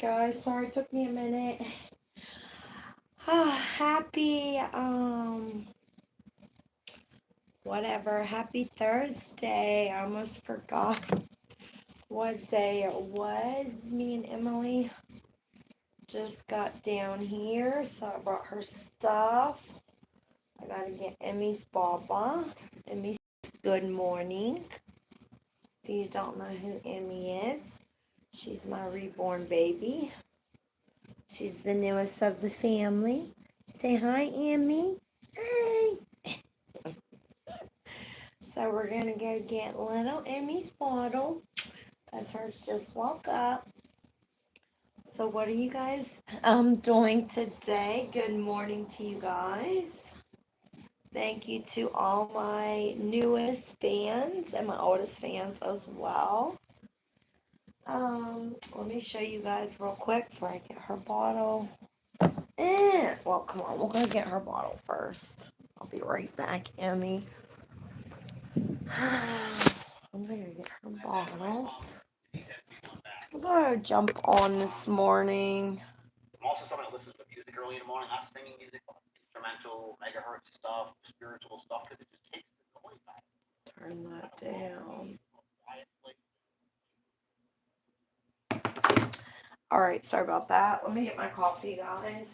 Alright guys, sorry it took me a minute. Happy happy Thursday. I almost forgot what day it was. Me and Emily just got down here, so I brought her stuff. I gotta get Emmy's baba. Emmy's good morning. If you don't know who Emmy is, she's my reborn baby. She's the newest of the family. Say hi, Emmy. Hey. So we're going to go get little Emmy's bottle, because hers just woke up. So what are you guys doing today? Good morning to you guys. Thank you to all my newest fans and my oldest fans as well. Let me show you guys real quick before I get her bottle. Well, come on, we're gonna get her bottle first. I'll be right back, Emmy. I'm gonna get her bottle. I'm gonna jump on this morning. I'm also someone that listens to music early in the morning, not singing music, but instrumental, megahertz stuff, spiritual stuff, because it just takes the noise out. Turn that down. Alright, sorry about that. Let me get my coffee, guys.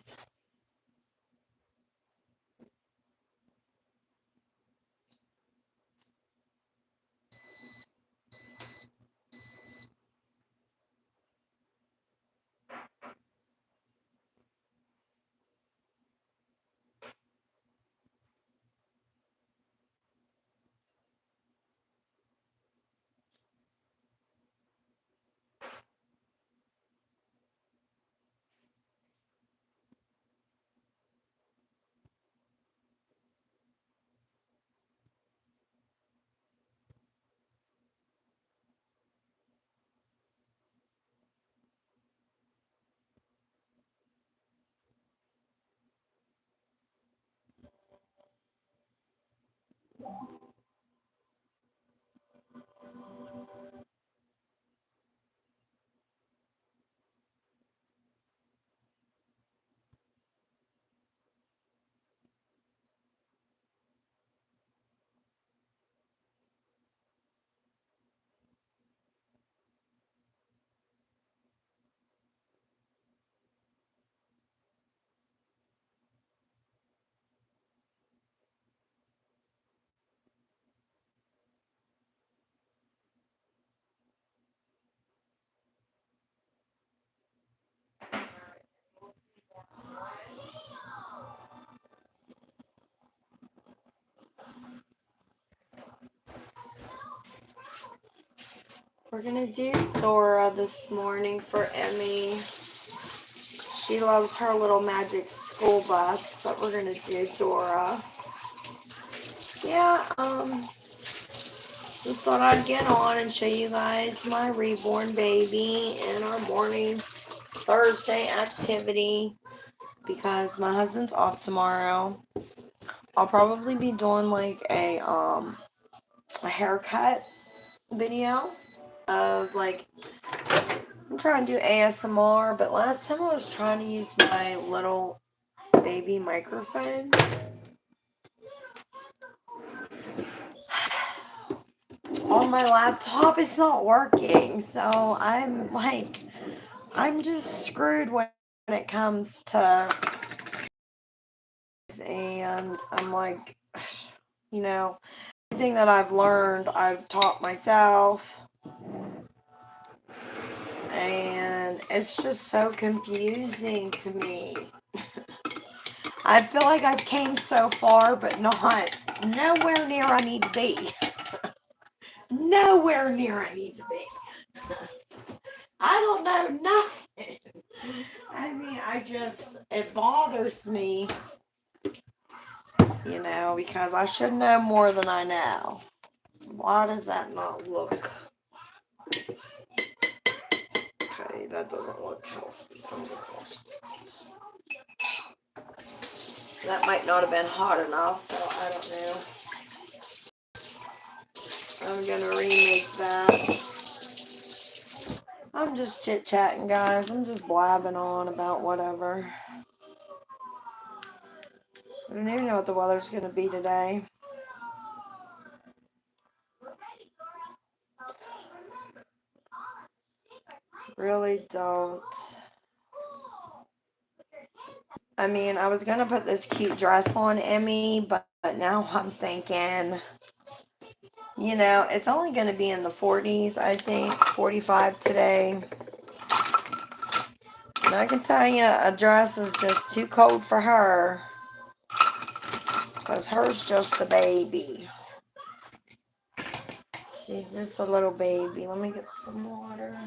We're gonna do Dora this morning for Emmy. She loves her little magic school bus, but we're gonna do Dora. Yeah, just thought I'd get on and show you guys my reborn baby and our morning Thursday activity, because my husband's off tomorrow. I'll probably be doing like a haircut video of like, I'm trying to do ASMR, but last time I was trying to use my little baby microphone. On my laptop, it's not working, so I'm just screwed when it comes to, and I'm like, everything that I've learned, I've taught myself, and it's just so confusing to me. I feel like I've came so far, but nowhere near I need to be. Nowhere near I need to be. I don't know nothing. I mean, it bothers me, because I should know more than I know. Why does that not look? Okay, that doesn't look healthy. That might not have been hot enough, so I don't know. I'm gonna remake that. I'm just chit-chatting, guys. I'm just blabbing on about whatever. I don't even know what the weather's going to be today. Really don't. I mean, I was going to put this cute dress on Emmy, but now I'm thinking, you know, it's only going to be in the 40s, I think, 45 today. And I can tell you, a dress is just too cold for her. Because hers just a baby. She's just a little baby. Let me get some water.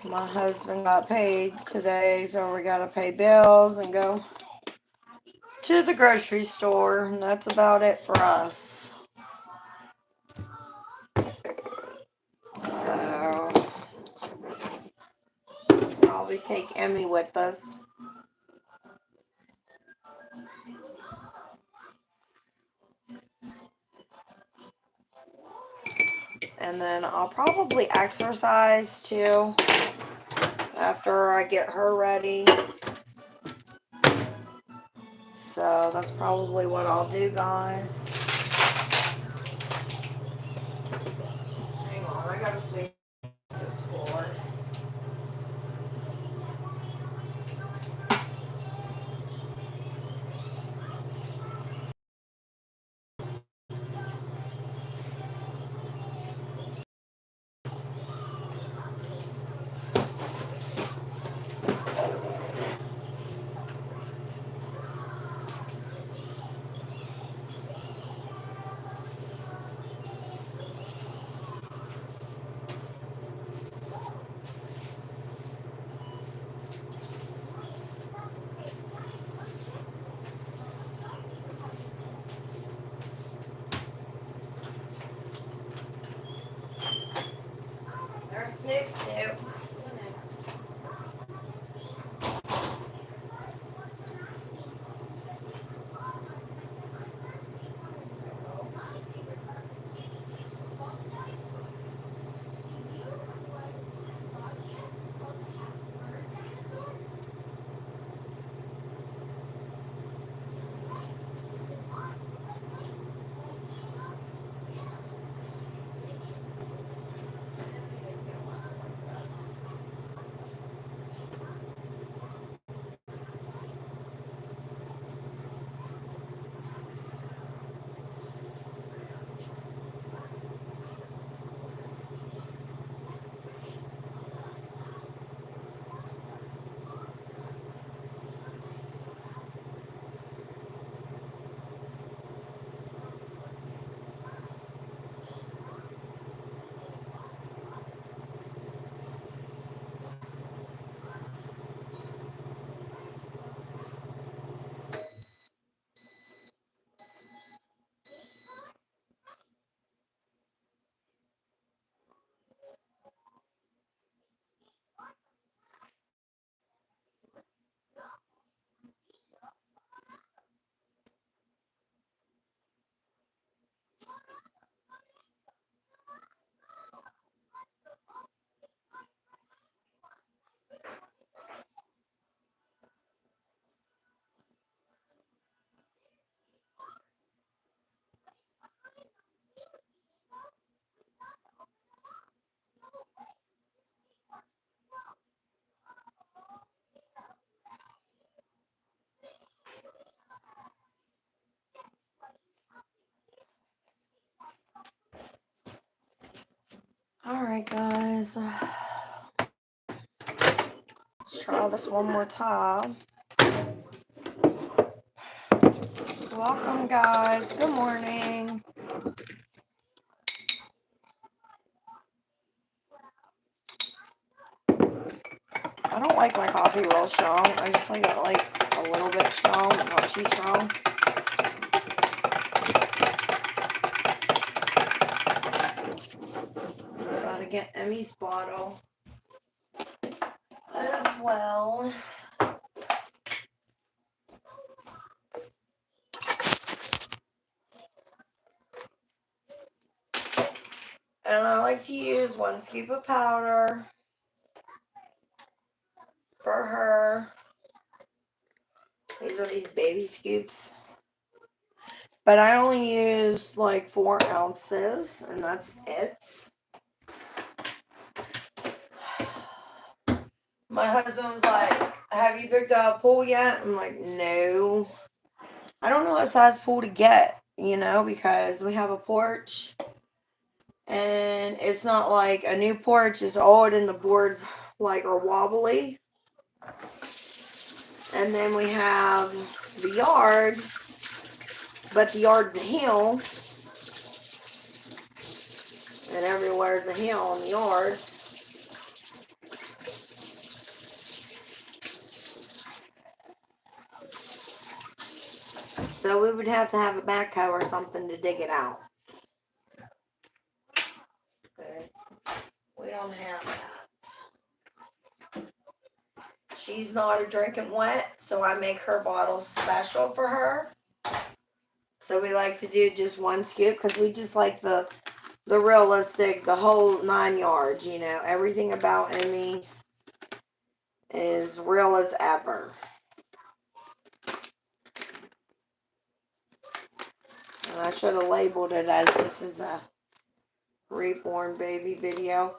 My husband got paid today, so we gotta pay bills and go to the grocery store. And that's about it for us. So, probably take Emmy with us. And then I'll probably exercise too after I get her ready. So that's probably what I'll do, guys. Hang on, I gotta sweep this floor. There's Snoop Snoop. Alright, guys. Let's try this one more time. Welcome, guys. Good morning. I don't like my coffee real strong. I just like it like a little bit strong, but not too strong. Gotta get Emmy's bottle as well. And I like to use 1 scoop of powder for her. These are these baby scoops. But I only use like 4 ounces, and that's it. My husband was like, have you booked a pool yet? I'm like, no. I don't know what size pool to get, you know, because we have a porch. And it's not like a new porch is old and the boards like are wobbly. And then we have the yard, but the yard's a hill. And everywhere's a hill in the yard. So we would have to have a backhoe or something to dig it out. Okay. We don't have that. She's not a drinking wet, so I make her bottles special for her. So we like to do just 1 scoop because we just like the realistic, the whole 9 yards, you know. Everything about Emmy is real as ever. And I should have labeled it as this is a reborn baby video.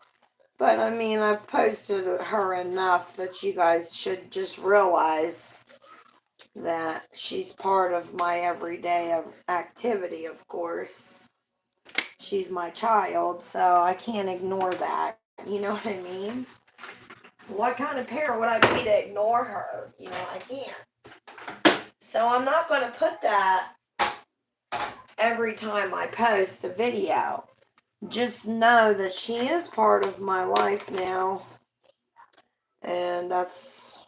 But I mean, I've posted her enough that you guys should just realize that she's part of my everyday activity, of course. She's my child, so I can't ignore that. You know what I mean? What kind of parent would I be to ignore her? You know, I can't. So I'm not going to put that every time I post a video. Just know that she is part of my life now. And that's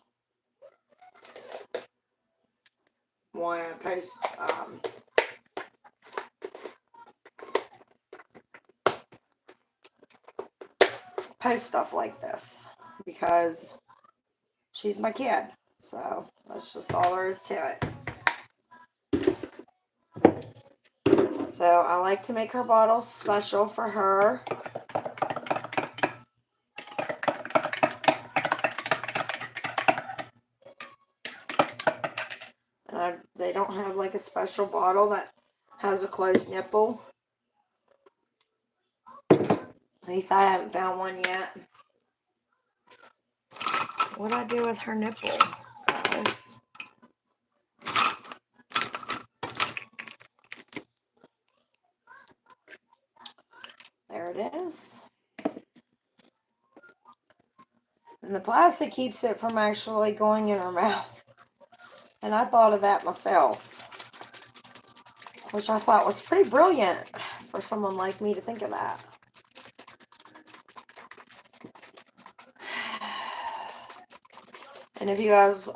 why I post stuff like this. Because she's my kid. So that's just all there is to it. So I like to make her bottles special for her. They don't have like a special bottle that has a closed nipple. At least I haven't found one yet. What do I do with her nipple, guys? There it is. And the plastic keeps it from actually going in her mouth. And I thought of that myself, which I thought was pretty brilliant for someone like me to think of that. And if you guys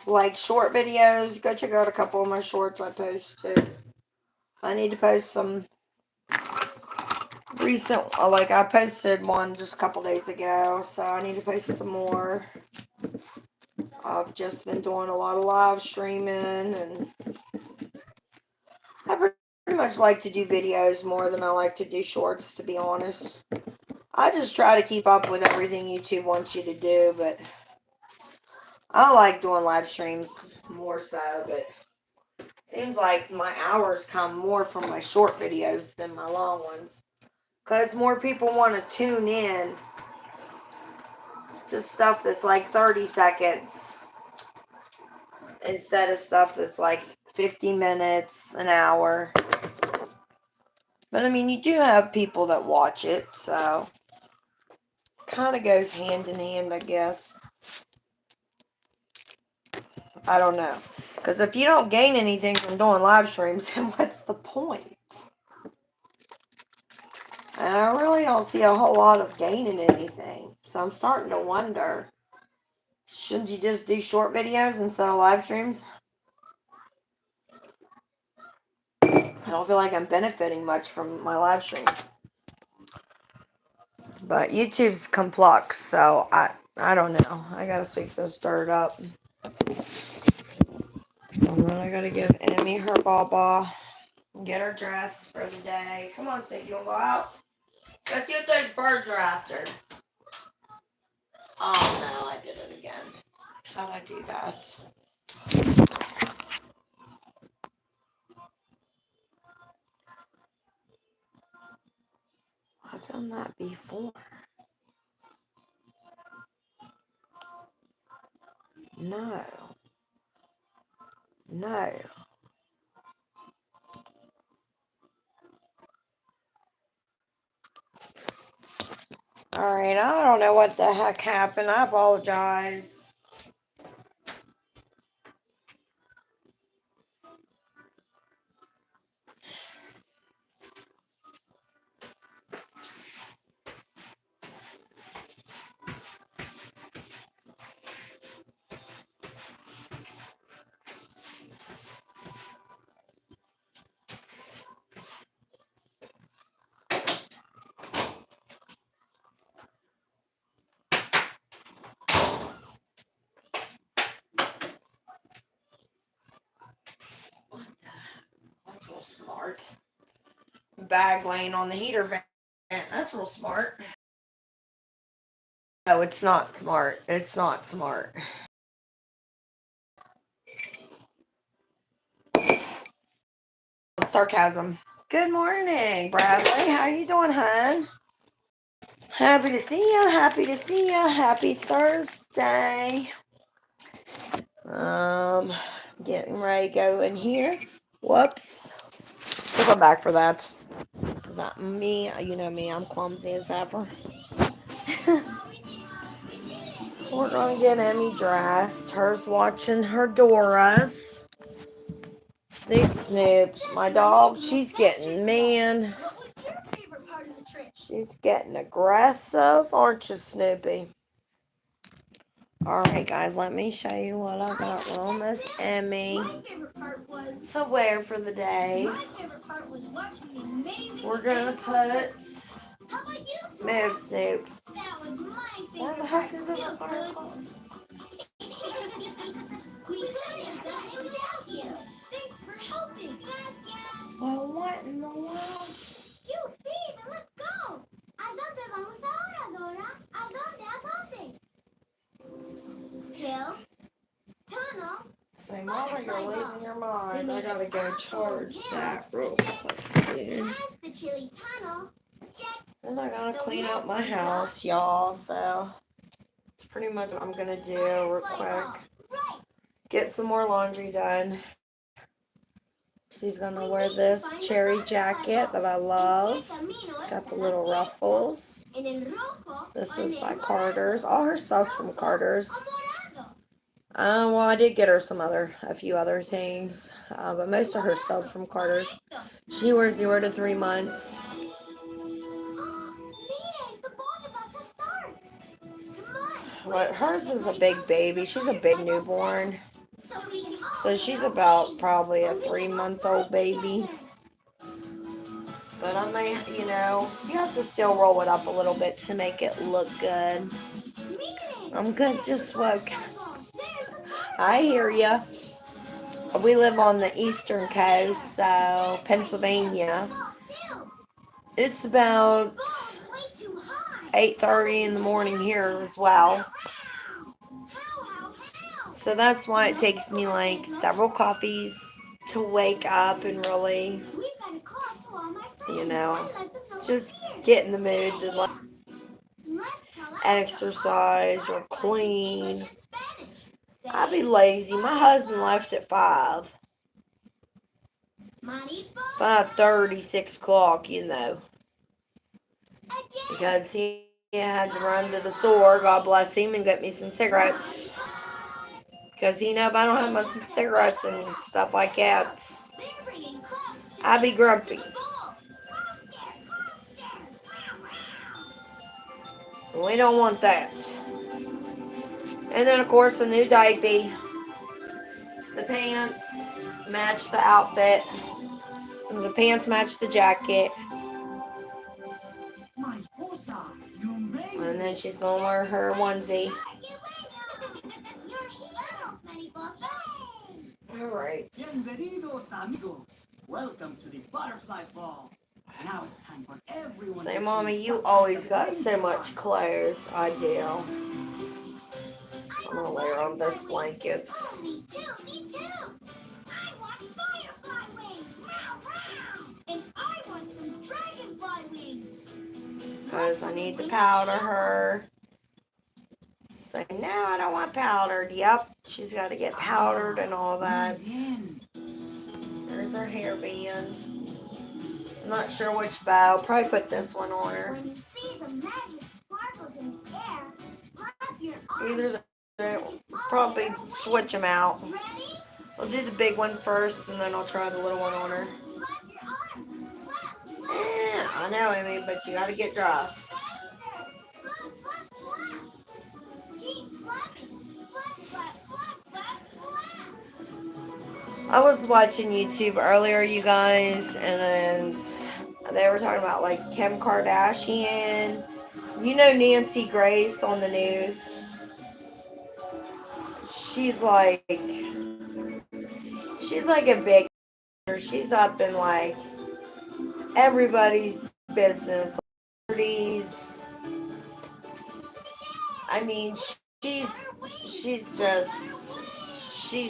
like short videos, go check out a couple of my shorts I post too. I need to post some recent, like I posted one just a couple days ago, so I need to post some more. I've just been doing a lot of live streaming, and I pretty much like to do videos more than I like to do shorts, to be honest. I just try to keep up with everything YouTube wants you to do, but I like doing live streams more so, but it seems like my hours come more from my short videos than my long ones. Because more people want to tune in to stuff that's like 30 seconds instead of stuff that's like 50 minutes, an hour. But I mean, you do have people that watch it, so kind of goes hand in hand, I guess. I don't know. Because if you don't gain anything from doing live streams, then what's the point? And I really don't see a whole lot of gaining anything. So I'm starting to wonder, shouldn't you just do short videos instead of live streams? I don't feel like I'm benefiting much from my live streams. But YouTube's complex, so I don't know. I gotta sweep this dirt up. And then I gotta give Emmy her baba Get her dressed for the day. Come on, Sid, you want to go out? Let's see what those birds are after. Oh no, I did it again. How'd I do that? I've done that before. No. No. Alright, I don't know what the heck happened. I apologize. That's real smart. Bag laying on the heater vent. That's real smart. No, it's not smart. It's not smart. Sarcasm. Good morning, Bradley. How you doing, hon? Happy to see you. Happy to see you. Happy Thursday. Getting ready to go in here. Whoops. We'll come back for that. Is that me? You know me. I'm clumsy as ever. We're gonna get Emmy dressed. Her's watching her Doras. Snoop Snoops. My dog, she's getting mean. She's getting aggressive, aren't you, Snoopy? Alright, guys, let me show you what I got little Miss Emmy to wear for the day. We're gonna put Move Snoop. Where the heck is it? We couldn't have done it without you. Thanks for helping. Gracias. Well, what in the world? You, baby, let's go. ¿A dónde vamos ahora, Dora? ¿A dónde? ¿A dónde? Hill, tunnel. Say, Mama, you're losing your mind. I gotta go charge that real quick soon. Past the chilly tunnel. Check. Then I gotta clean up my house, y'all. So it's pretty much what I'm gonna do real quick. Get some more laundry done. She's gonna wear this cherry jacket that I love. It's got the little ruffles. This is by Carter's. All her stuff's from Carter's. Well, I did get her a few other things, but most of her stuff from Carter's. She wears 0 to 3 months. What hers is a big baby. She's a big newborn. So she's about probably a 3-month-old baby. But I may, you have to still roll it up a little bit to make it look good. I'm good, just look. I hear ya. We live on the eastern coast, so Pennsylvania. It's about 8:30 in the morning here as well. So that's why it takes me like several coffees to wake up and really, just get in the mood to like exercise or clean. I'd be lazy. My husband left at 5. 5:30, 6 o'clock, because he had to run to the store, God bless him, and get me some cigarettes. Because, if I don't have my some cigarettes and stuff like that, I'd be grumpy. We don't want that. And then, of course, the new diaper. The pants match the outfit. The pants match the jacket. And then she's going to wear her onesie. Alright. Welcome to the butterfly ball. Now it's time for everyone. Say, to Mommy, choose you what always kind of got wings so they much want. clothes. I do. I'm gonna layer on this blankets. Oh, me too. I want firefly wings. Meow, meow. And I want some dragonfly wings. Because I need to powder her. Say, no, I don't want powdered. Yep, she's got to get powdered and all that. There's her hairband. I'm not sure which bow. Probably put this one on her. When you see the magic sparkles in the air, clap your arms. Either probably switch them out. Ready? I'll do the big one first, and then I'll try the little one on her. Clap your arms. Clap, clap. I know, Emmy, but you gotta get dressed. Faster. Clap, clap, clap. Keep clapping. Clap, clap, clap, clap, clap. I was watching YouTube earlier, you guys, and they were talking about like Kim Kardashian. You know Nancy Grace on the news. She's like a big. She's up in like everybody's business. I mean, she's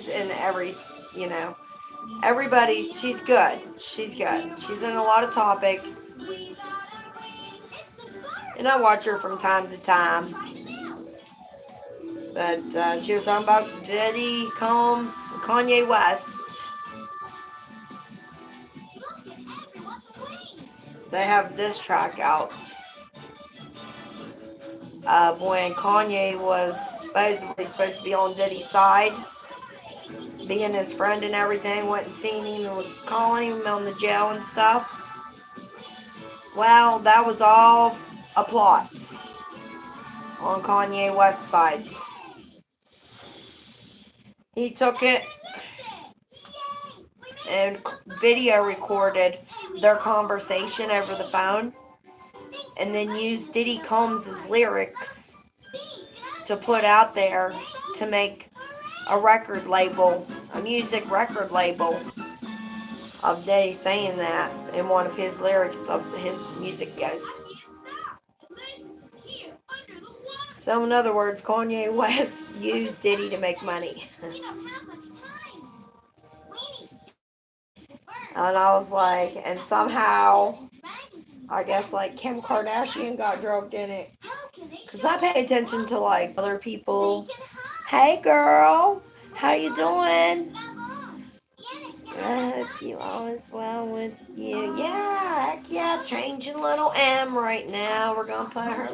in every, you know, everybody. She's good. She's good. She's in a lot of topics, and I watch her from time to time. But she was talking about Diddy Combs, Kanye West. They have this track out of when Kanye was supposed to be on Diddy's side, being his friend and everything, went and seen him and was calling him on the jail and stuff. Well, that was all a plot on Kanye West's side. He took it and video recorded their conversation over the phone, and then used Diddy Combs' lyrics to put out there to make a record label, a music record label, of Diddy saying that in one of his lyrics of his music goes. So in other words, Kanye West used Diddy to make money. And I was like, and somehow, I guess like Kim Kardashian got drugged in it. Because I pay attention to like other people. Hey girl, how you doing? I hope you all is well with you. Yeah, heck yeah, changing little M right now. We're going to put her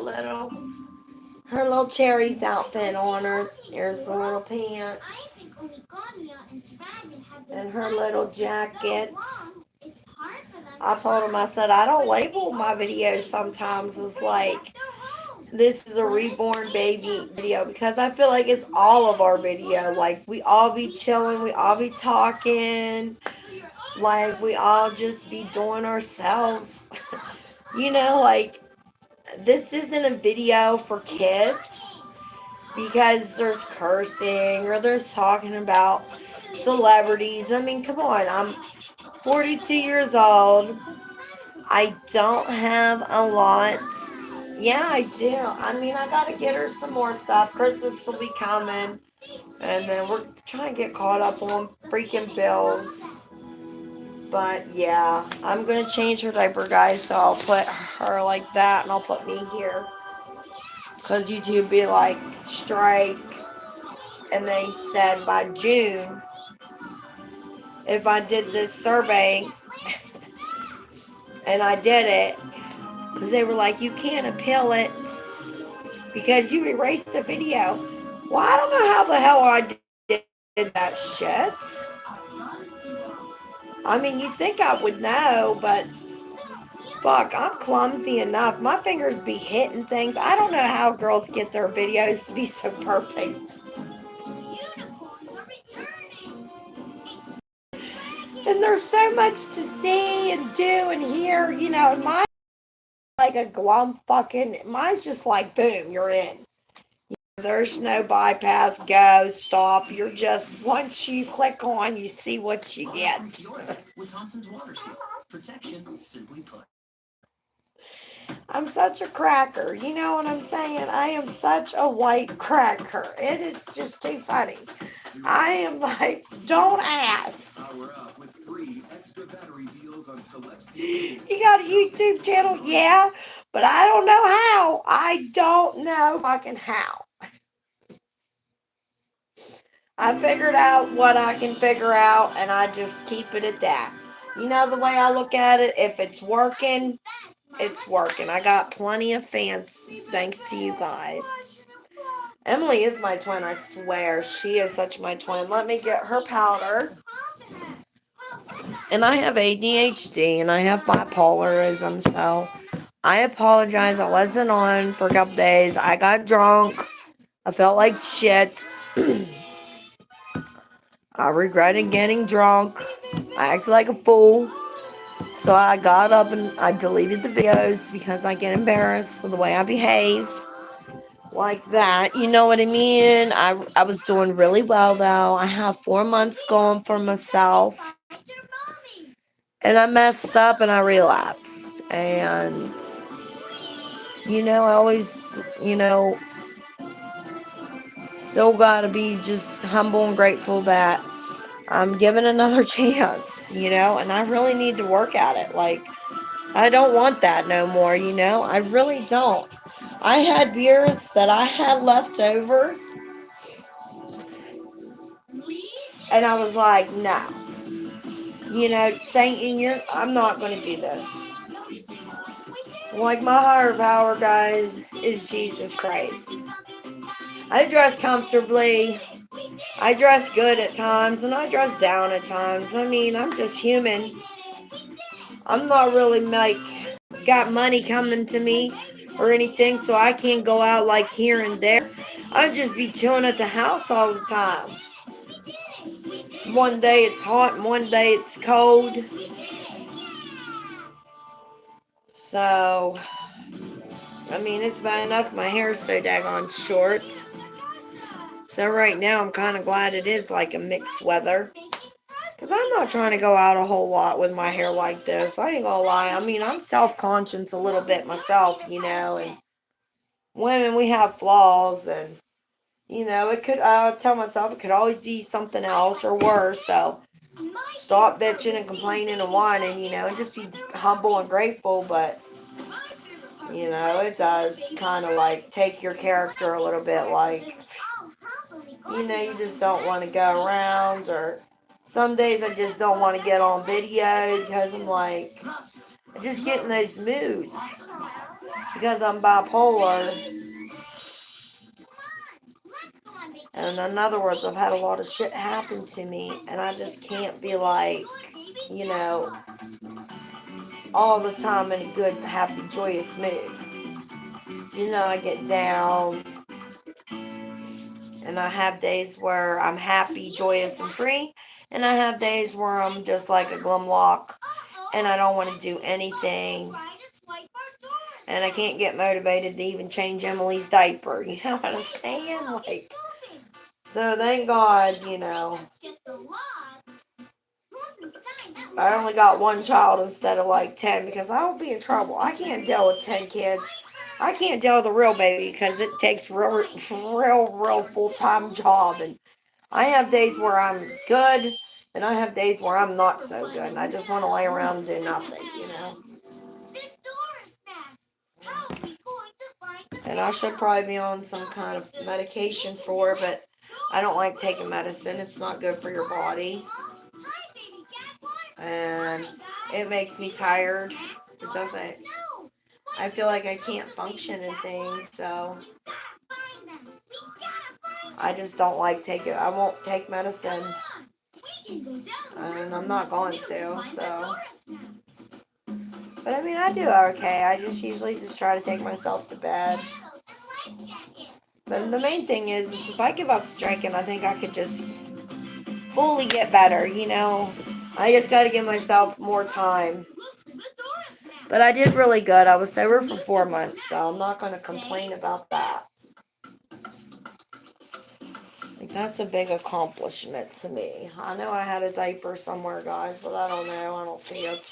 little cherries outfit on her. Here's the little pants. And her little jacket. I told him, I said, I don't label my videos sometimes as like, this is a reborn baby video, because I feel like it's all of our video. Like, we all be chilling, we all be talking, like, we all just be doing ourselves. You know, like, this isn't a video for kids, because there's cursing or there's talking about celebrities. I mean, come on, I'm 42 years old. I don't have a lot. Yeah, I do. I mean, I gotta get her some more stuff. Christmas will be coming. And then we're trying to get caught up on freaking bills. But yeah, I'm gonna change her diaper, guys. So I'll put her like that, and I'll put me here. Because YouTube be like, strike. And they said by June, if I did this survey, and I did it, because they were like, you can't appeal it because you erased the video. Well, I don't know how the hell I did that shit. I mean, you'd think I would know, but fuck, I'm clumsy enough. My fingers be hitting things. I don't know how girls get their videos to be so perfect. And there's so much to see and do and hear, you know, and mine's like a glum fucking, mine's just like, boom, you're in. There's no bypass, go, stop. You're just, once you click on, you see what you get. With Thompson's water seal. Protection, simply put. I'm such a cracker. You know what I'm saying? I am such a white cracker. It is just too funny. I am like, don't ask. Power up with free extra battery deals on select You got a YouTube channel? Yeah, but I don't know how. I don't know fucking how. I figured out what I can figure out, and I just keep it at that. You know the way I look at it? If it's working, it's working. I got plenty of fans thanks to you guys. Emily is my twin, I swear. She is such my twin. Let me get her powder. And I have ADHD and I have bipolarism, so I apologize. I wasn't on for a couple days. I got drunk. I felt like shit. I regretted getting drunk. I acted like a fool. So I got up and I deleted the videos because I get embarrassed with the way I behave. Like that, you know what I mean? I was doing really well though. I have 4 months going for myself. And I messed up and I relapsed. And, I always, still gotta be just humble and grateful that I'm given another chance, and I really need to work at it. Like, I don't want that no more, I really don't. I had beers that I had left over, and I was like, no. Saying, I'm not going to do this. Like, my higher power, guys, is Jesus Christ. I dress comfortably. I dress good at times, and I dress down at times. I mean, I'm just human. I'm not really, got money coming to me or anything, so I can't go out, like, here and there. I just be chilling at the house all the time. One day it's hot, and one day it's cold. So, I mean, it's bad enough my hair's so daggone short. So right now I'm kind of glad it is like a mixed weather. Because I'm not trying to go out a whole lot with my hair like this. I ain't gonna lie. I mean, I'm self-conscious a little bit myself, and women, we have flaws, and, I tell myself it could always be something else or worse. So stop bitching and complaining and whining, and just be humble and grateful. But, it does kind of like take your character a little bit. Like, you just don't want to go around, or some days I just don't want to get on video because I'm like, I just get in those moods because I'm bipolar. And in other words, I've had a lot of shit happen to me, and I just can't be like, all the time in a good, happy, joyous mood. I get down, and I have days where I'm happy, joyous, and free, and I have days where I'm just like a glum lock, and I don't want to do anything, and I can't get motivated to even change Emily's diaper. You know what I'm saying? Like, so thank God, I only got one child instead of like 10 because I will be in trouble. I can't deal with 10 kids. I can't deal with a real baby because it takes real full-time job. And I have days where I'm good, and I have days where I'm not so good. And I just want to lay around and do nothing, And I should probably be on some kind of medication for it, but I don't like taking medicine. It's not good for your body. And it makes me tired. It doesn't. I feel like I can't function in things, so I just don't like take it. I won't take medicine, and I'm not going to, so. But I mean, I do okay. I just usually just try to take myself to bed. But the main thing is if I give up drinking, I think I could just fully get better, I just got to give myself more time. But I did really good. I was sober for 4 months, so I'm not going to complain about that. That's a big accomplishment to me. I know I had a diaper somewhere, guys, but I don't know. I don't see it.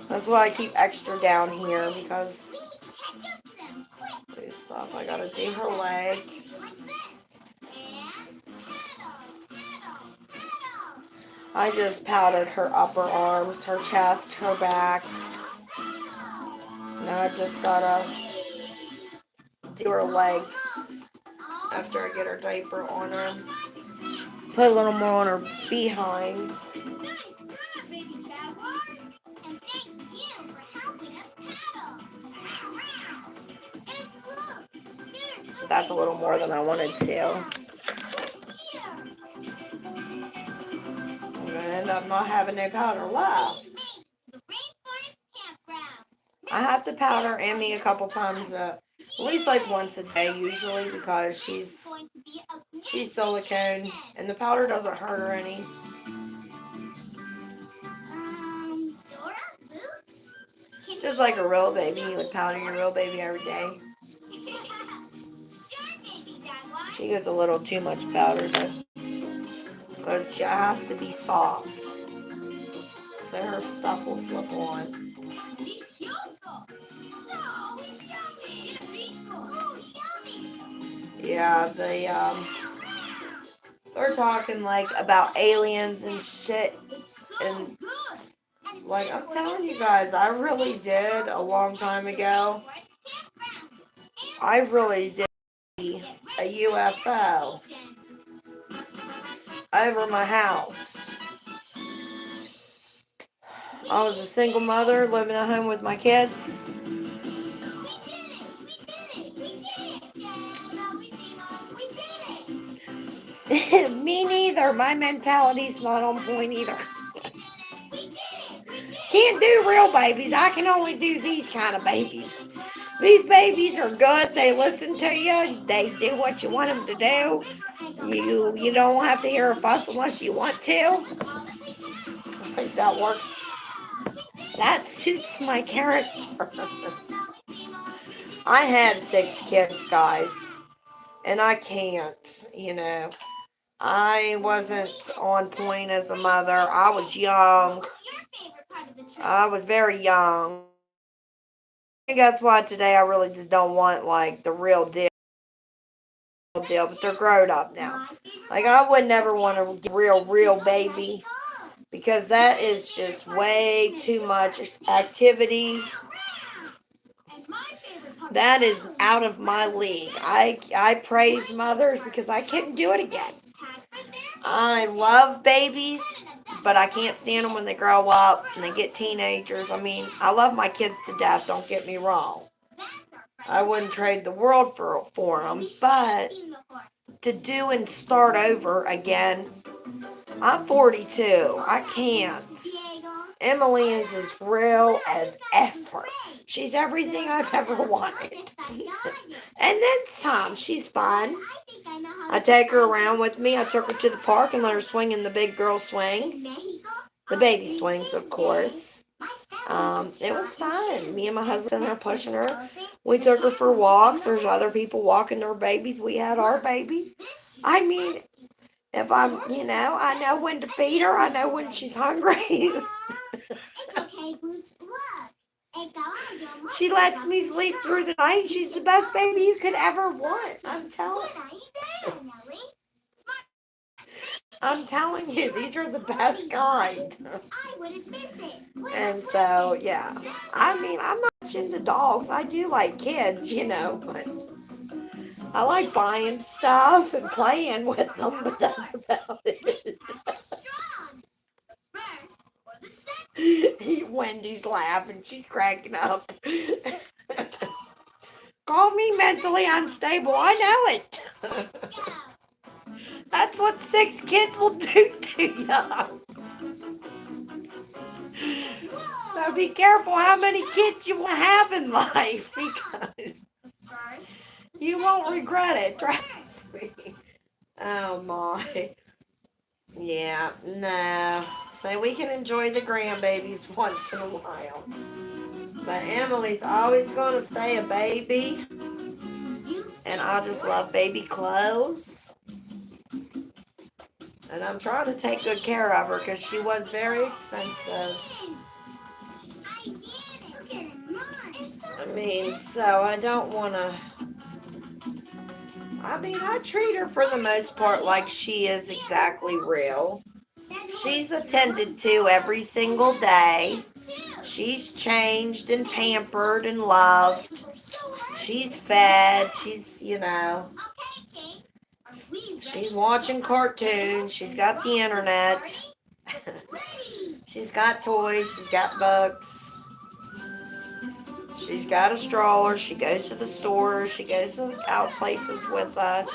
That's why I keep extra down here, because this stuff. I gotta do her legs. I just powdered her upper arms, her chest, her back. Now I just gotta do her legs after I get her diaper on her. Put a little more on her behind. Nice try, baby jaguar. And thank you for helping us paddle. And look, there's the That's a little more than I wanted to. here. I'm gonna end up not having no powder left. The rainforest campground. I have to powder Emmy a couple times, at least like once a day usually, because she's Going to be a great silicone vacation. and the powder doesn't hurt her any. Dora, boots? Can Just we- like a real baby, you would powder your real baby every day. Sure, baby jaguar. She gets a little too much powder though, because she has to be soft, so her stuff will slip on. Delicioso. So yummy. Qué rico. Oh, yummy. Yeah, they're talking like about aliens and shit, It's so and good. And it's like good I'm for telling you you too. guys, I really did a long time ago. Rainforest campground. I really did see Get a ready for your UFO vacation. over my house. I was a single mother living at home with my kids. We did it! We did it! We did it! Yeah, we did it! Me neither. My mentality's not on point either. We did it! We did it! Can't do real babies. I can only do these kind of babies. These babies are good. They listen to you. They do what you want them to do. You don't have to hear a fuss unless you want to. I think that works. That suits my character. I had 6 kids, guys, and I can't, I wasn't on point as a mother. I was young. What's your favorite part of the trip? I was very young. I think that's why today I really just don't want like the real deal, but they're grown up now. Like I would never want a real baby, because that is just way too much activity. And my favorite part That is out of my league. I praise mothers because I couldn't do it again. I love babies, but I can't stand them when they grow up and they get teenagers. I mean, I love my kids to death, don't get me wrong. I wouldn't trade the world for them, but to do and start over again, I'm 42. I can't. Emily is as real as ever. She's everything I've ever wanted. And then some. She's fun. I take her around with me. I took her to the park and let her swing in the big girl swings. The baby swings, of course. It was fun. Me and my husband are pushing her. We took her for walks. There's other people walking their babies. We had our baby. I mean, if I know when to feed her. I know when she's hungry. It's okay, Boots. Look. She lets me sleep through the night. She's the best baby you could ever want. I'm telling you, these are the best kind. I wouldn't miss it. And so, yeah. I mean, I'm not much into dogs. I do like kids, but I like buying stuff and playing with them, but that's about it. Wendy's laughing. She's cracking up. Call me mentally unstable. I know it. That's what 6 kids will do to you. So be careful how many kids you want to have in life, because you won't regret it. Trust me. Oh my. Yeah, no. So we can enjoy the grandbabies once in a while. But Emily's always going to stay a baby. And I just love baby clothes. And I'm trying to take good care of her because she was very expensive. I mean, so I don't want to... I mean, I treat her for the most part like she is exactly real. She's attended to every single day. She's changed and pampered and loved. She's fed. She's, she's watching cartoons. She's got the internet. She's got toys. She's got books. She's got a stroller. She goes to the store. She goes out places with us.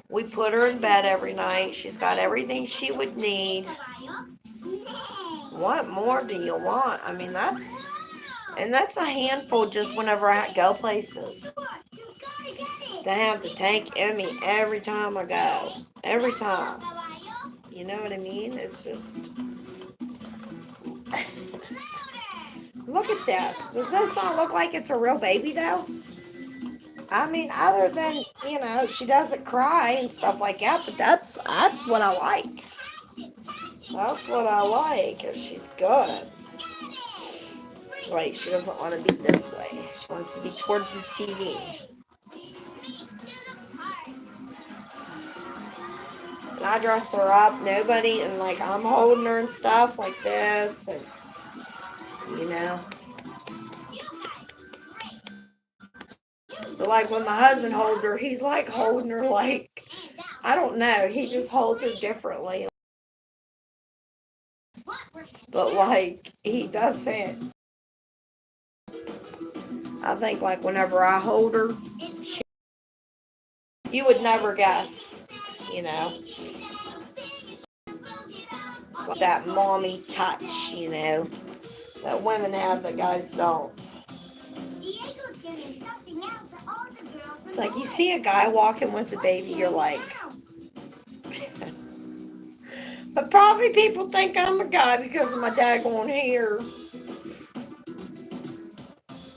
We put her in bed every night. She's got everything she would need. What more do you want? I mean, that's a handful just whenever I go places. To have to take Emmy every time I go. Every time. You know what I mean? It's just... Look at this. Does this not look like it's a real baby, though? I mean, other than, she doesn't cry and stuff like that, but that's what I like. That's what I like, because she's good. Wait, she doesn't want to be this way. She wants to be towards the TV. And I dress her up, nobody, and like I'm holding her and stuff like this, and But like when my husband holds her, he's like holding her like, I don't know, he just holds her differently. But like, he doesn't. I think like whenever I hold her, you would never guess, that mommy touch, that women have that guys don't. It's like you see a guy walking with a baby, you're like... But probably people think I'm a guy because of my daggone hair.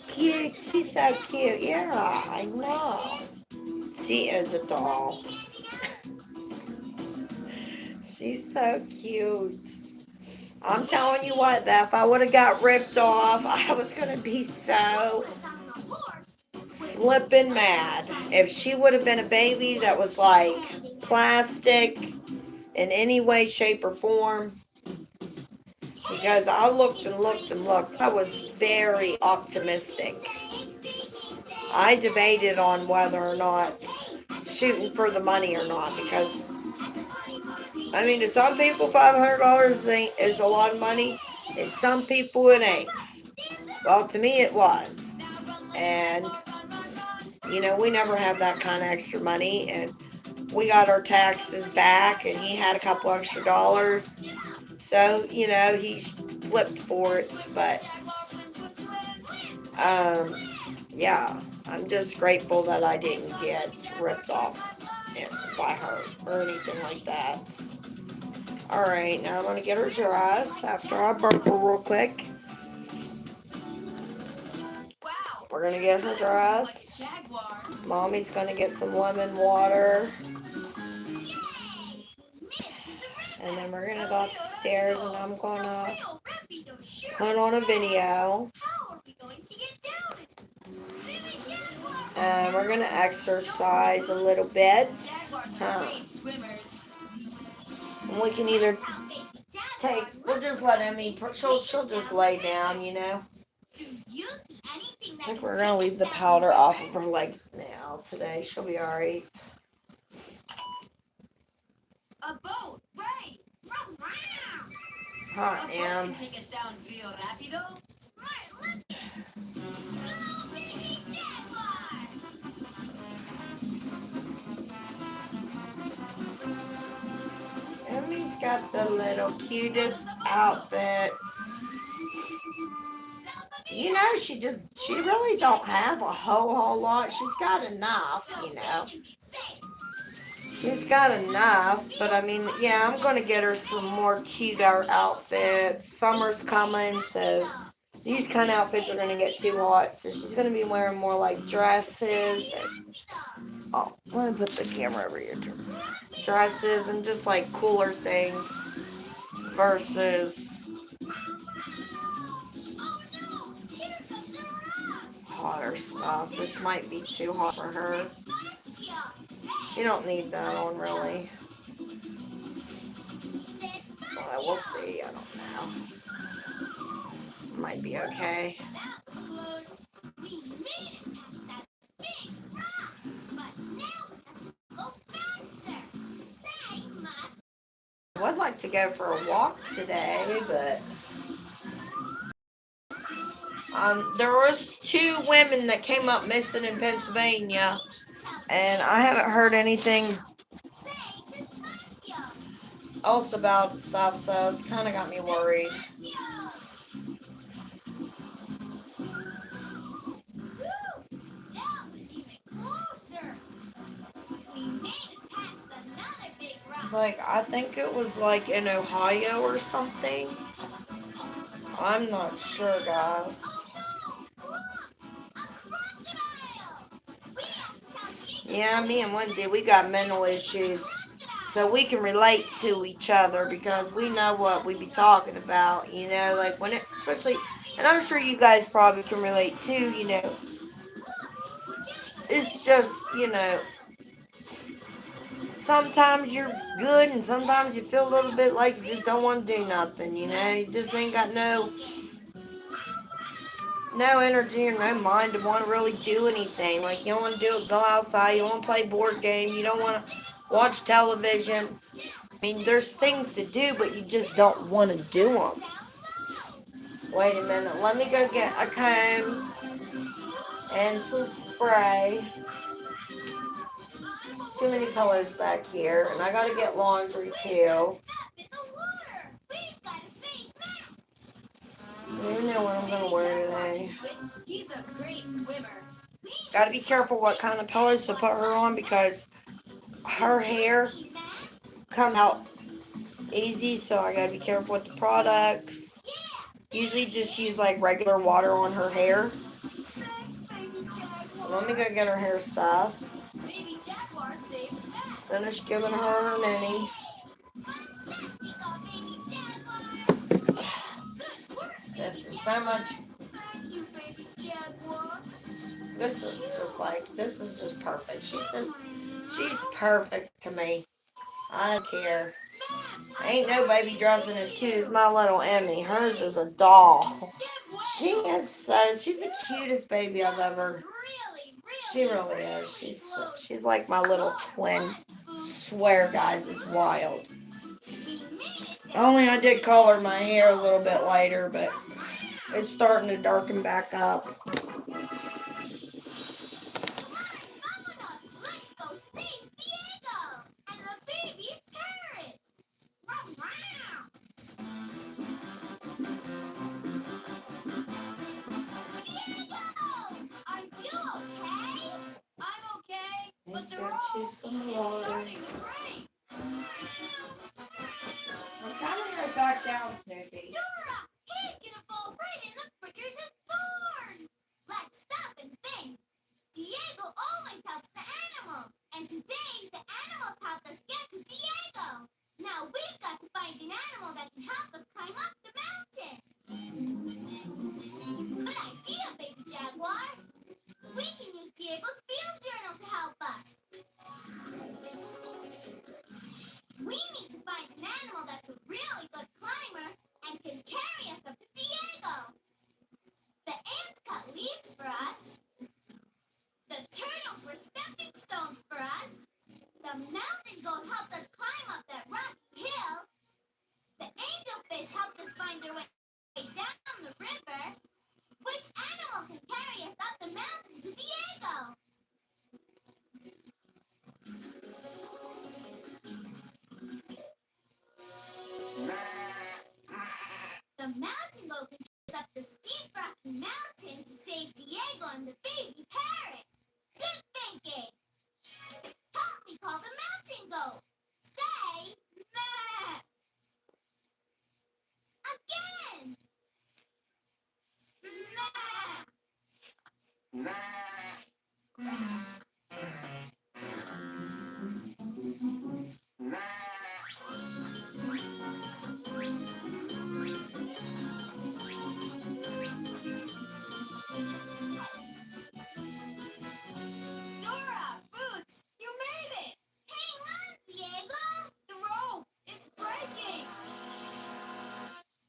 Cute. She's so cute. Yeah, I know. She is a doll. She's so cute. I'm telling you what, though, if I would have got ripped off, I was going to be so flipping mad. If she would have been a baby that was like plastic in any way, shape, or form. Because I looked and looked and looked. I was very optimistic. I debated on whether or not shooting for the money or not. Because, I mean, to some people, $500 is a lot of money. And some people, it ain't. Well, to me, it was. And, we never have that kind of extra money. And we got our taxes back. And he had a couple extra dollars. So, he flipped for it, but, yeah, I'm just grateful that I didn't get ripped off by her or anything like that. Alright, now I'm going to get her dressed after I burp her real quick. We're going to get her dressed. Mommy's going to get some lemon water. And then we're going to go upstairs and I'm going to put on a video. And we're going to exercise a little bit. And we can either we'll just let Emmy, she'll just lay down, I think we're going to leave the powder off of her legs now today. She'll be alright. A boat, right? Hot, Em. Take us down real rapido. Smart, look. Little baby jaguar. Emmy's got the little cutest outfits. She really don't have a whole lot. She's got enough, She's got enough, but I mean, yeah, I'm going to get her some more cuter outfits. Summer's coming, so These kind of outfits are going to get too hot, so she's going to be wearing more like dresses. Oh, let me put the camera over here too. Dresses and just like cooler things versus hotter stuff. This might be too hot for her. She don't need that on really. But we'll see. I don't know. Might be okay. I would like to go for a walk today, but there was 2 women that came up missing in Pennsylvania, and I haven't heard anything else about stuff, so it's kind of got me worried. Like, I think it was like in Ohio or something. I'm not sure, guys. Yeah, me and Wendy, we got mental issues. So we can relate to each other because we know what we be talking about, you know, like when it, especially, and I'm sure you guys probably can relate too, you know. It's just, you know, sometimes you're good and sometimes you feel a little bit like you just don't want to do nothing, you know. You just ain't got no energy or no mind to want to really do anything. Like you don't want to go outside, you don't want to play board game, you don't want to watch television. I mean, there's things to do, but you just don't want to do them. Wait a minute, let me go get a comb and some spray. There's too many pillows back here, and I gotta get laundry too. I don't even know what I'm gonna wear today. He's a great swimmer. Gotta be careful what kind of pillows to put her on because her hair come out easy, so I gotta be careful with the products. Usually just use like regular water on her hair. So let me go get her hair stuff. Finish giving her her ninny. This is so much. This is just perfect. She's perfect to me. I don't care. Ain't no baby dressing as cute as my little Emmy. Hers is a doll. She's the cutest baby I've ever. She really is. She's like my little twin. Swear, guys, it's wild. Only I did color my hair a little bit later, but it's starting to darken back up. But they're all starting to break. I'm coming right back down, Snoopy. Dora, he's gonna fall right in the prickers and thorns. Let's stop and think. Diego always helps the animals, and today the animals helped us get to Diego. Now we've got to find an animal that can help us climb up the mountain. Good idea, baby jaguar. We can use Diego's field journal to help us. We need to find an animal that's a really good climber and can carry us up to Diego. The ants cut leaves for us. The turtles were stepping stones for us. The mountain goat helped us climb up that rocky hill. The angelfish helped us find their way down the river. Which animal can carry us up the mountain to Diego? The mountain goat can carry us up the steep rocky mountain to save Diego and the baby parrot. Good thinking. Help me call the mountain goat. Say, meh. Again. Dora, Boots, you made it! Hang on, Diego! The rope, it's breaking!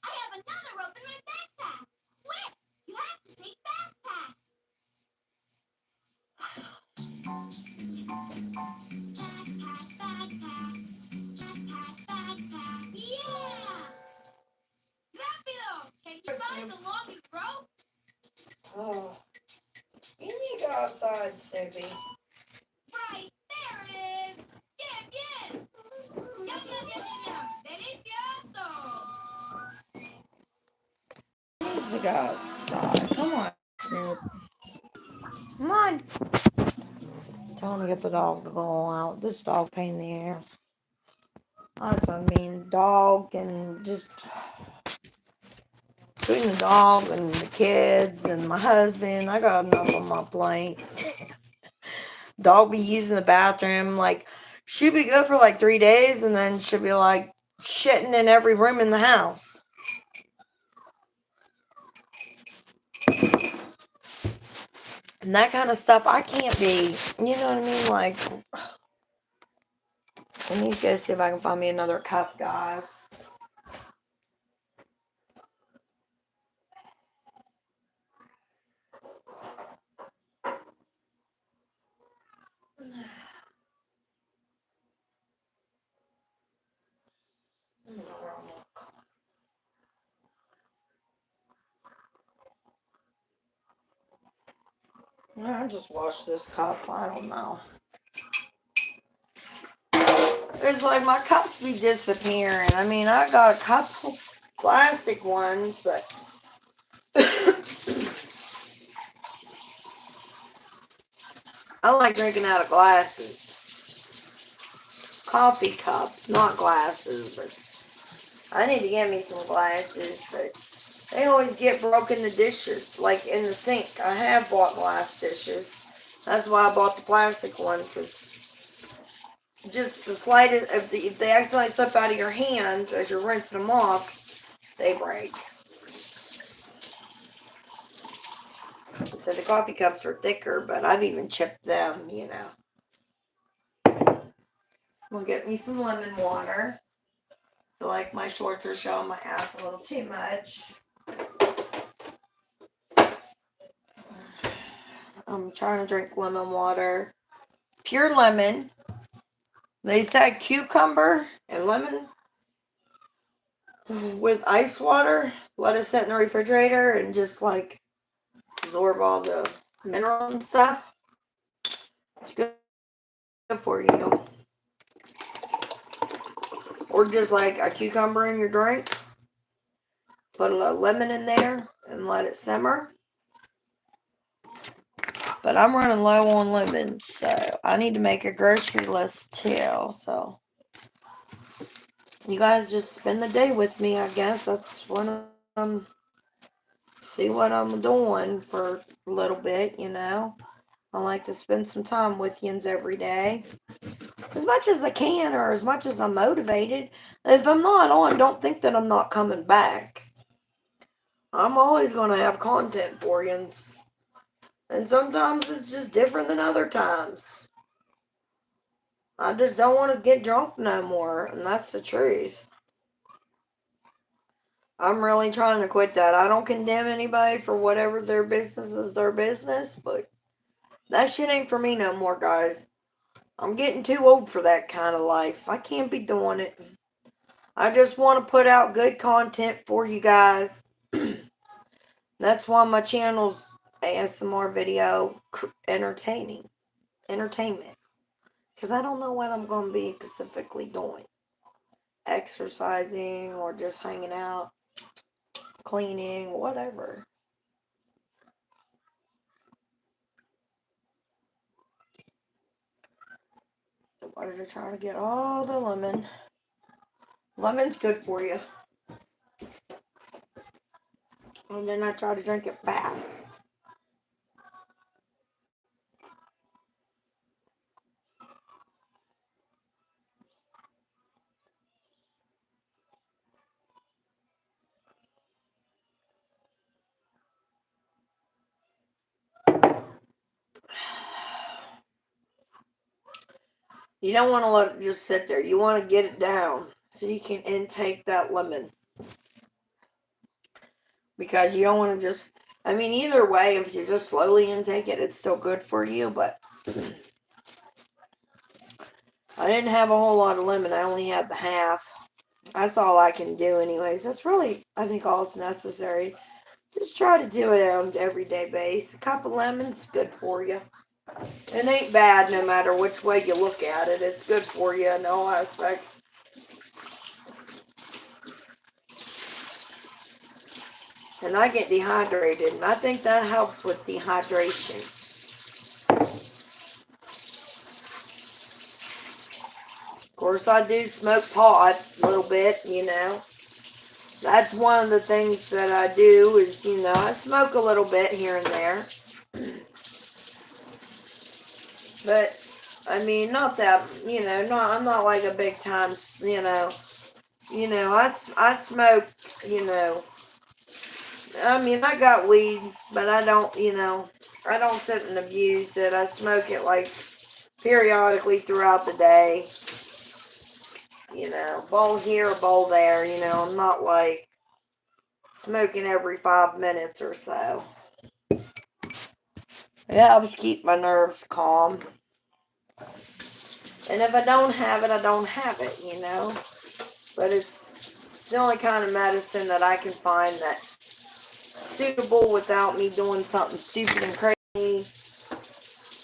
I have another rope in my backpack! Quick! You have to say backpack! Backpack, backpack, backpack, backpack, yeah! Rápido! Can you find the longest rope? Oh. You need to go outside, Snoopy. Right, there it is! Bien, bien! Yum, yum, yum, yum, yum! Delicioso! He needs to go outside. Come on, Snoop. Come on. Tell him to get the dog to go out. This dog pain in the ass. That's a mean dog, and just between the dog and the kids and my husband, I got enough on my plate. Dog be using the bathroom, like, she'd be good for like 3 days, and then she'd be like shitting in every room in the house. And that kind of stuff, I can't be, you know what I mean? Like, I need to go see if I can find me another cup, guys. I just washed this cup. I don't know. It's like my cups be disappearing. I mean, I got a couple plastic ones, but I like drinking out of glasses. Coffee cups, not glasses, but I need to get me some glasses, but they always get broken, the dishes, like in the sink. I have bought glass dishes. That's why I bought the plastic ones, because just the slightest, if they accidentally slip out of your hand as you're rinsing them off, they break. So the coffee cups are thicker, but I've even chipped them, you know. We'll get me some lemon water. I feel like my shorts are showing my ass a little too much. I'm trying to drink lemon water. Pure lemon. They said cucumber and lemon with ice water. Let it sit in the refrigerator and just like absorb all the minerals and stuff. It's good for you. Or just like a cucumber in your drink. Put a lemon in there and let it simmer. But I'm running low on lemons, so I need to make a grocery list too. So you guys just spend the day with me, I guess. That's when I'm see what I'm doing for a little bit, you know. I like to spend some time with yins every day. As much as I can, or as much as I'm motivated. If I'm not on, don't think that I'm not coming back. I'm always going to have content for yins. And sometimes it's just different than other times. I just don't want to get drunk no more, and that's the truth. I'm really trying to quit that. I don't condemn anybody for whatever their business is their business, but that shit ain't for me no more, guys. I'm getting too old for that kind of life. I can't be doing it. I just want to put out good content for you guys. That's why my channel's ASMR video entertainment. Because I don't know what I'm going to be specifically doing. Exercising or just hanging out, cleaning, whatever. I wanted to try to get all the lemon. Lemon's good for you. And then I try to drink it fast. You don't want to let it just sit there. You want to get it down so you can intake that lemon. Because you don't want to just, I mean, either way, if you just slowly intake it, it's still good for you. But I didn't have a whole lot of lemon. I only had the half. That's all I can do anyways. That's really, I think, all that's necessary. Just try to do it on an everyday basis. A cup of lemons, good for you. It ain't bad no matter which way you look at it. It's good for you in all aspects. And I get dehydrated, and I think that helps with dehydration. Of course, I do smoke pot a little bit, you know. That's one of the things that I do is, you know, I smoke a little bit here and there. But, I mean, not that, you know, I'm not like a big time, you know, I smoke, you know, I mean, I got weed, but I don't, you know, I don't sit and abuse it. I smoke it like periodically throughout the day. You know, bowl here, bowl there, you know, I'm not like smoking every 5 minutes or so. It helps keep my nerves calm. And if I don't have it, I don't have it, you know. But it's the only kind of medicine that I can find that's suitable without me doing something stupid and crazy.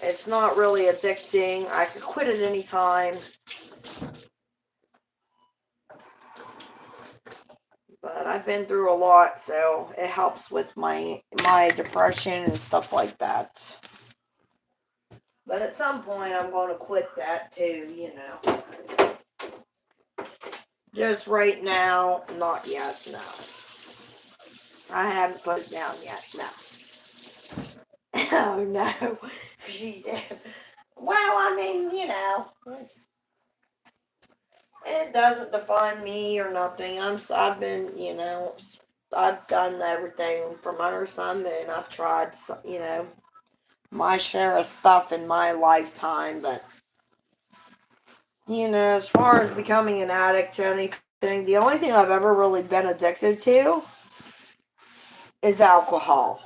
It's not really addicting. I could quit at any time. But I've been through a lot, so it helps with my depression and stuff like that. But at some point, I'm going to quit that too, you know. Just right now, not yet, no. I haven't put it down yet, no. Oh, no. She said, well, I mean, you know, it doesn't define me or nothing. I've been, you know, I've done everything from under sun moon. I've tried, you know, my share of stuff in my lifetime, but you know, as far as becoming an addict to anything, the only thing I've ever really been addicted to is alcohol.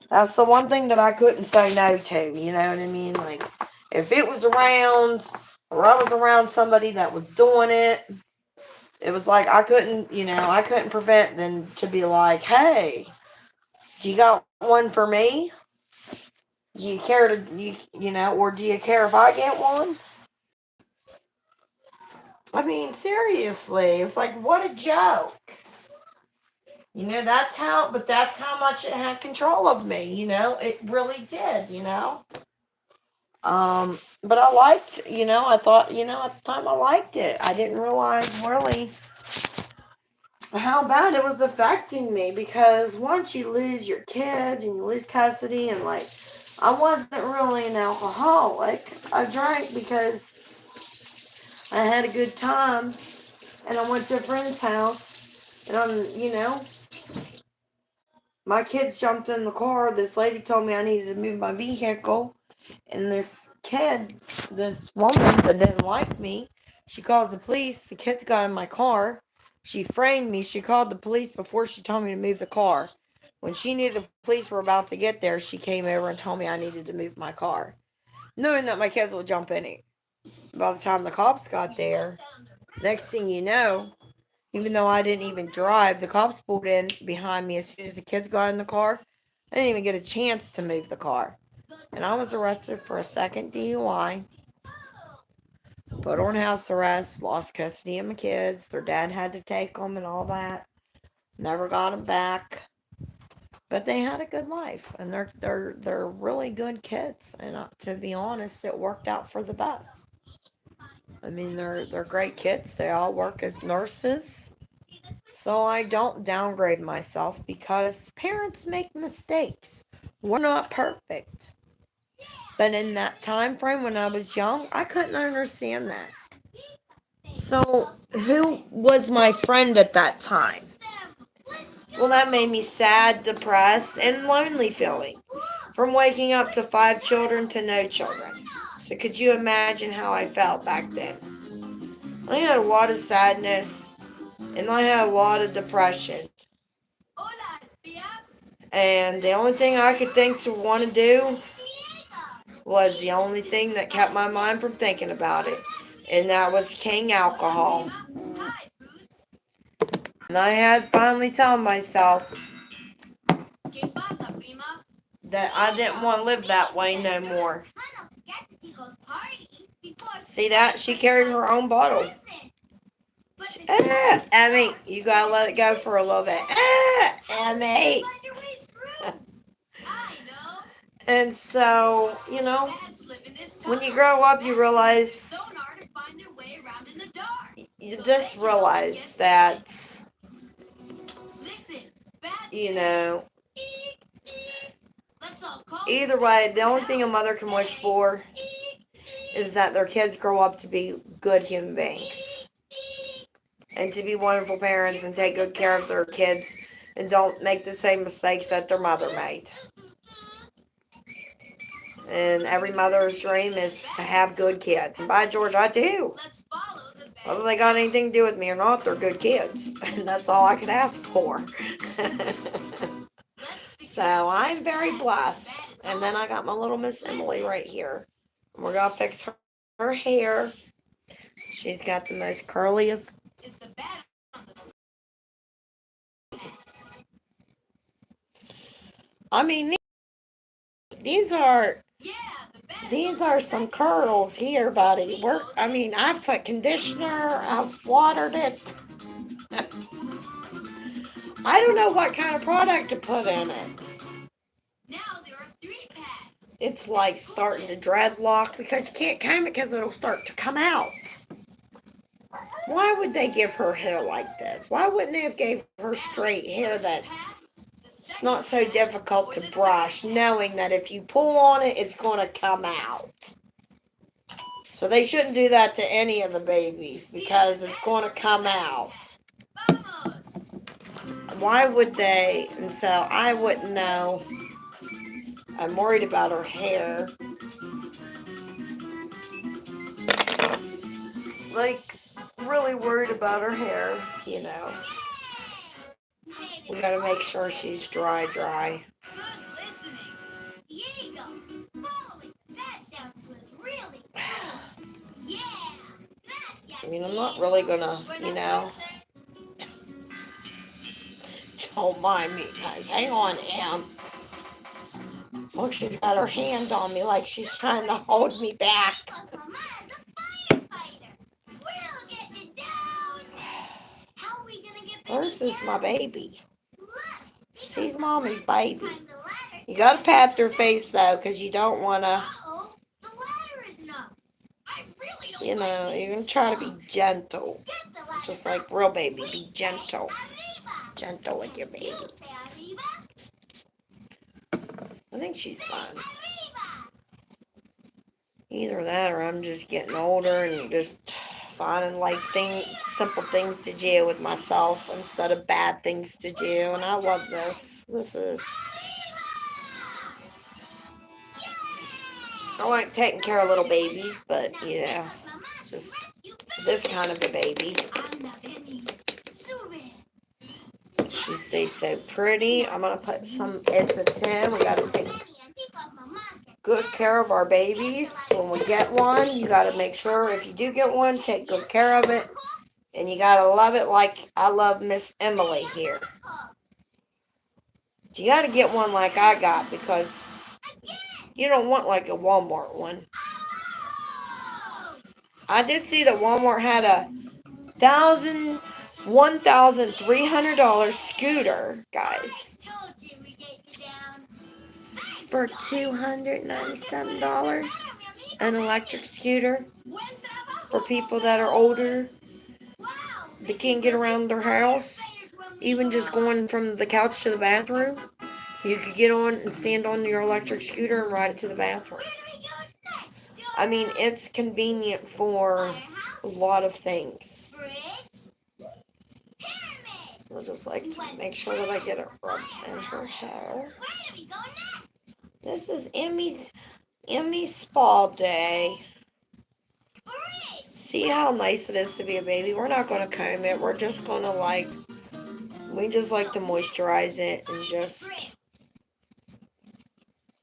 That's the one thing that I couldn't say no to, you know what I mean? Like, if it was around, or I was around somebody that was doing it, it was like I couldn't, you know, I couldn't prevent them to be like, hey, do you got one for me? Do you care to, you know, or do you care if I get one? I mean, seriously, it's like, what a joke. You know, that's how much it had control of me, you know, it really did, you know. But I liked, you know, I thought, you know, at the time I liked it. I didn't realize really how bad it was affecting me because once you lose your kids and you lose custody and like, I wasn't really an alcoholic. I drank because I had a good time and I went to a friend's house and you know, my kids jumped in the car. This lady told me I needed to move my vehicle. And this woman that didn't like me, she called the police. The kids got in my car. She framed me. She called the police before she told me to move the car. When she knew the police were about to get there, she came over and told me I needed to move my car, knowing that my kids would jump in it. By the time the cops got there, next thing you know, even though I didn't even drive, the cops pulled in behind me as soon as the kids got in the car. I didn't even get a chance to move the car. And I was arrested for a second DUI, put on house arrest, lost custody of my kids. Their dad had to take them and all that. Never got them back. But they had a good life, and they're really good kids. And to be honest, it worked out for the best. I mean, they're great kids. They all work as nurses. So I don't downgrade myself because parents make mistakes. We're not perfect. But in that time frame when I was young, I couldn't understand that. So who was my friend at that time? Well, that made me sad, depressed, and lonely feeling. From waking up to 5 children to no children. So could you imagine how I felt back then? I had a lot of sadness and I had a lot of depression. Hola, espías. And the only thing I could think to want to do was the only thing that kept my mind from thinking about it. And that was king alcohol. Hi, Boots. And I had finally told myself ¿Qué pasa, prima? that I didn't want to live that way no more. Tunnel to get to Tico's party before See that? She carried her own bottle. But the Emmy, you gotta let it go for a little bit. Emmy. find your way through. I know. And so, you know, Bats live in this when you tunnel. grow up, you Bats realize, use sonar to find their way around in the dark. you So just they can realize always get that, Listen, bats you say, know, "Eek, eek." Let's all call either way, the only thing a mother can wish for is that their kids grow up to be good human beings and to be wonderful parents and take good care of their kids and don't make the same mistakes that their mother made. And every mother's dream is to have good kids. And by George, I do. Let's follow the bat. Whether they got anything to do with me or not, they're good kids. And that's all I could ask for. So I'm very blessed. And then I got my little Miss Emily right here. We're going to fix her hair. She's got the most curliest. Is the bat on the I mean, these are Yeah, the bat is these on are the some second. curls here, buddy. I've put conditioner. I've watered it. I don't know what kind of product to put in it. Now there are 3 pads. It's like starting to dreadlock because you can't comb it because it'll start to come out. Why would they give her hair like this? Why wouldn't they have gave her straight hair that it's not so difficult to brush, knowing that if you pull on it, it's going to come out? So they shouldn't do that to any of the babies because it's going to come out. Vamos. Why would they? And so I wouldn't know. I'm worried about her hair. Like, really worried about her hair, you know. We gotta make sure she's dry. Good listening. Diego, following that sounds was really cool. Yeah. I mean, I'm not really gonna, you know. Don't mind me, guys. Hang on, Em. Look, she's got her hand on me like she's trying to hold me back. This is my baby. She's mommy's baby. You gotta pat their face, though, because you don't want to, you know, you're gonna try to be gentle. Just like real baby. Be gentle. Gentle with your baby. I think she's fine. Either that or I'm just getting older and just finding like simple things to do with myself instead of bad things to do. And I love this. I like taking care of little babies, but you know, just this kind of a baby. She stays so pretty. I'm gonna put it's a 10. We gotta take good care of our babies when we get one. You gotta make sure if you do get one, take good care of it. And you gotta love it like I love Miss Emily here. You gotta get one like I got because you don't want like a Walmart one. I did see that Walmart had a $1,300 scooter, guys, for $297. An electric scooter for people that are older. They can't get around their house. Even just going from the couch to the bathroom. You could get on and stand on your electric scooter and ride it to the bathroom. I mean, it's convenient for a lot of things. I'll just like to make sure that I get it rubbed in her hair. This is Emmy's Emmy spa day. Great! See how nice it is to be a baby? We're not going to comb it. We're just going to we just like to moisturize it and just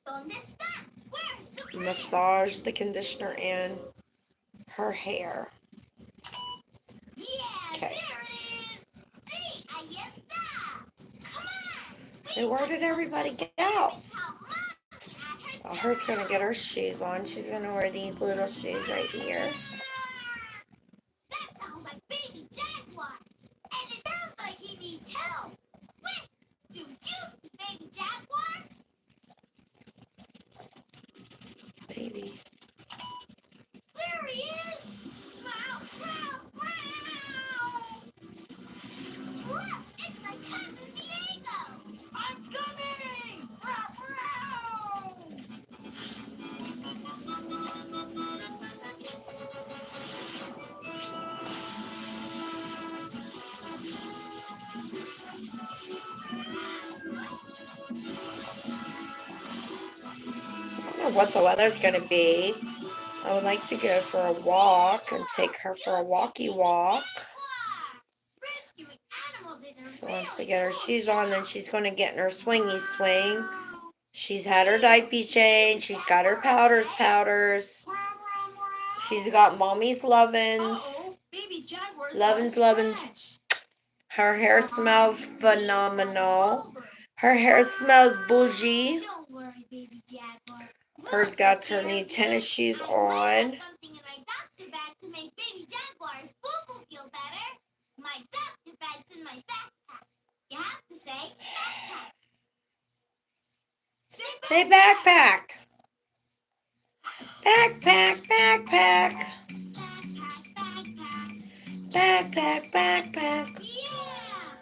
¿Dónde está? Where's the grip? massage the conditioner in her hair. Yeah, Okay. there it is. See, ahí está. Come on. So where did everybody go? Tell Mommy at her Well, her's going to get her shoes on. She's going to wear these little shoes right here. That sounds like baby Jaguar. And it sounds like he needs help. Wait, do you see baby Jaguar? Baby. There he is. Wow, wow, wow. Look, it's my cousin Diego. I'm coming. Wow, wow. I don't know what the weather's going to be. I would like to go for a walk and take her for a walkie walk. Rescuing animals is a She wants to really get her cool shoes on, then job. she's going to get in her swingy swing. She's had her diaper change. She's got her powders. She's got mommy's lovin's. Uh-oh, baby Jaguar's Lovin's. scratch. Her hair smells phenomenal. Her hair smells bougie. Don't worry, baby Jaguar. Hers got her new tennis shoes on. Something in my doctor bag to make baby Jaguar's boo-boo feel better. My doctor bag's in my backpack. You have to say backpack. Say backpack. Backpack, backpack. Backpack, backpack. Backpack. Yeah!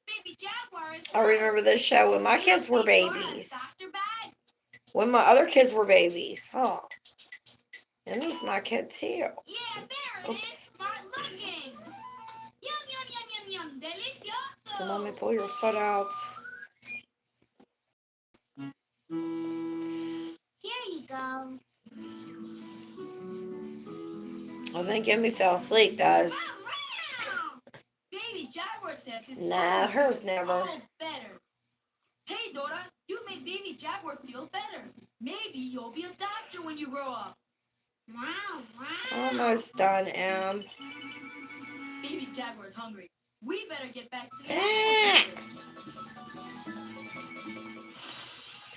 Baby Jaguar is I remember this show when my kids were babies. doctor bag. When my other kids were babies. Oh. And he's my kid too. Yeah, there it Oops. is. Smart looking. Yum, yum, yum, yum, yum. Delicioso. So mommy, pull your foot out. Here you go. I think Emmy fell asleep, guys. Baby Jaguar says his Nah, hers never. feel better. Hey, Dora, you made baby Jaguar feel better. Maybe you'll be a doctor when you grow up. Wow, wow. Almost done, Em. Baby Jaguar's hungry. We better get back to the Ah. animal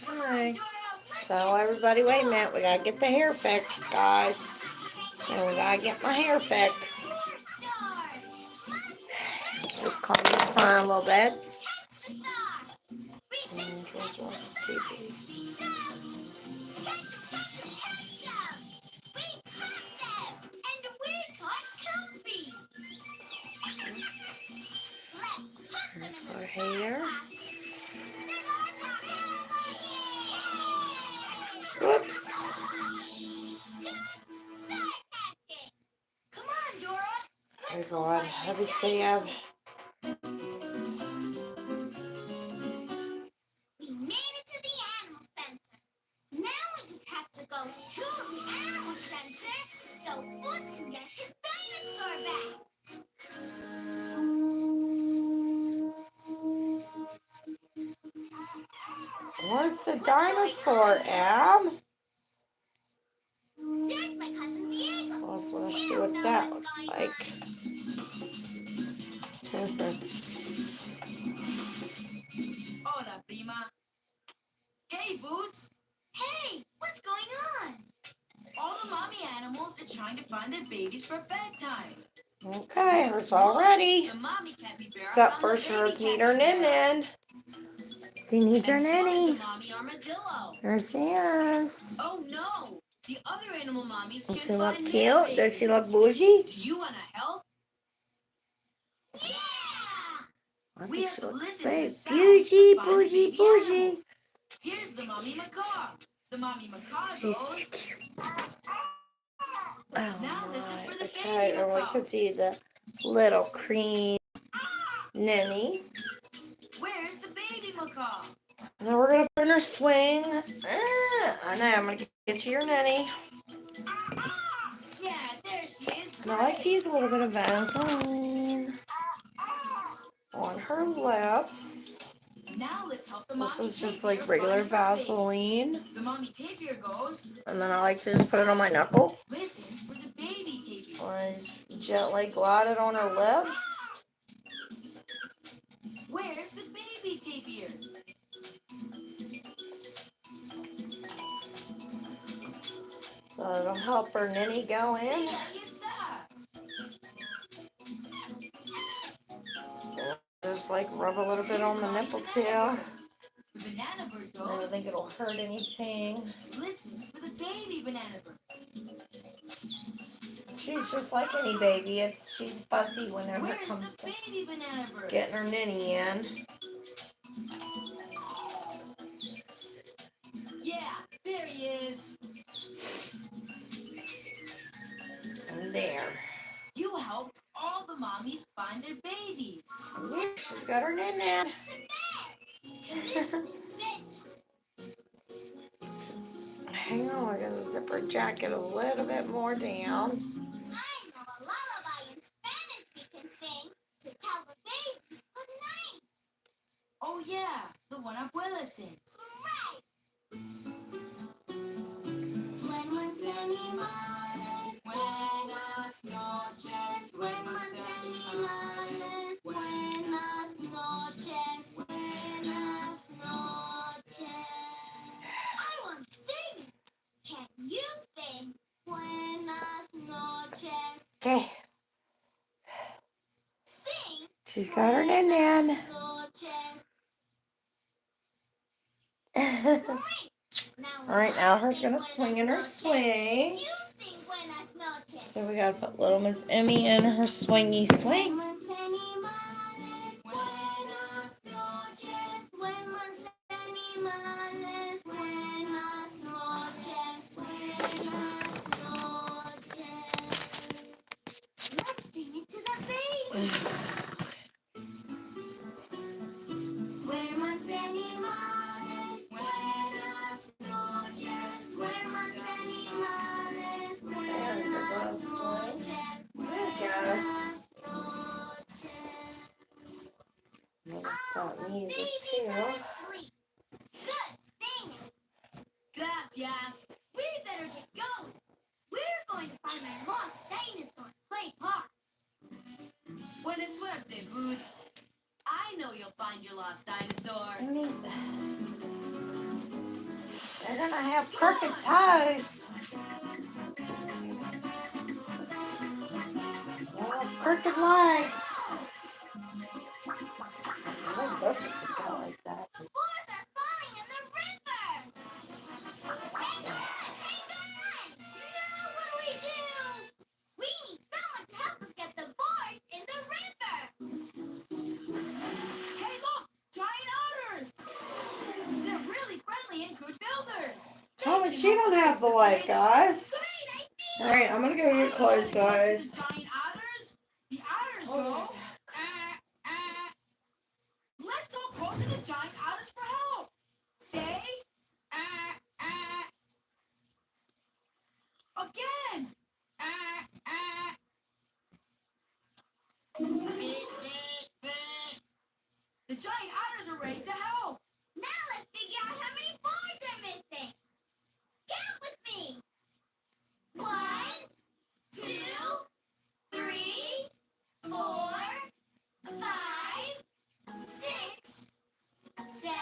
center. Alright. So everybody, wait a minute. We gotta get the hair fixed, guys. So we gotta get my hair fixed. Just calm me down a little bit. Here's her hair. Whoops. Come on, Dora. Oh God, let me see. We made it to the animal center. Now we just have to go to the animal center so Boots can get his dinosaur back. Where's the dinosaur, Em? There's my cousin Diego. So let's want to see what that looks like. Hola, prima. Hey, Boots. Hey, what's going on? All the mommy animals are trying to find their babies for bedtime. Okay, hers all ready. The mommy capybara Except found for the she hers baby need her capybara. nin. She needs her And so did ninny. the mommy armadillo. There she is. Oh no! The other animal mommies Does can't she look find their cute? Does she babies. look bougie? Do you want to help? Yeah! I We think have she to looks listen so to the sounds bougie, to find the bougie, baby bougie. animals. Here's the mommy macaw. The mommy macaw She's goes. so cute. Oh Now listen my. for the Okay, baby and we macaw. can see the little cream ninny. Where's the baby macaw? And then we're gonna put in her swing. I know, I'm gonna get to your nanny. Yeah, there she is. And I like to use a little bit of Vaseline on her lips. Now let's help the This mommy is just tapir like regular find her baby. Vaseline. The mommy tapir goes. And then I like to just put it on my knuckle. Listen for the baby tapir. I gently glide it on her lips. Where's the baby tapir? So it'll help her ninny go See, in. ahí está. Just like rub a little bit on the nipple too. The banana bird I don't goes. think it'll hurt anything. Listen for the baby banana bird. She's just like any baby. She's fussy whenever it Where's comes the to baby banana bird? getting her ninny in. Yeah, there he is. And there. You helped all the mommies find their babies. Yeah, she's got her ninny. Hang on, we're gonna zip her jacket a little bit more down. I know a lullaby in Spanish we can sing to tell the babies good night. Oh yeah, the one Abuela sings. Right. Buenos animales, buenas noches. Buenos animales, buenas noches. Buenas noches. I want to sing. Can you sing? Buenas noches. Okay, Sing. she's got her ninny. Buenas noches. Great. All right, now her's gonna swing in her swing. You sing buenas noches. So we gotta put little Miss Emmy in her swingy swing. Buenos animales, buenas noches. Buenos animales, buenas noches. Buenas noches. Let's sing it to the baby. Buenos animales, buenas noches. Buenos animales, buenas noches. Guys, Buenas noches. let's stop music Babies too. are asleep. Good singing. Gracias. We better get going. We're going to find my lost dinosaur and play park. Buena suerte, Boots. I know you'll find your lost dinosaur. I mean, they're gonna have crooked toes. They'll have crooked legs. I think this would go like that. The boards are falling in the river. Hang on. Now what do we do? We need someone to help us get the boards in the river. Hey, look! Giant otters! They're really friendly and good builders. Thomas, she don't have the life, guys. Great idea. All right, I'm gonna go get clothes, guys. The giant otters? The otters go. Let's all call to the giant otters for help. Say, again. The giant otters are ready to help. Now let's figure out how many boards are missing. Count with me. 1, 2, 3, 4, 5, 6, 7,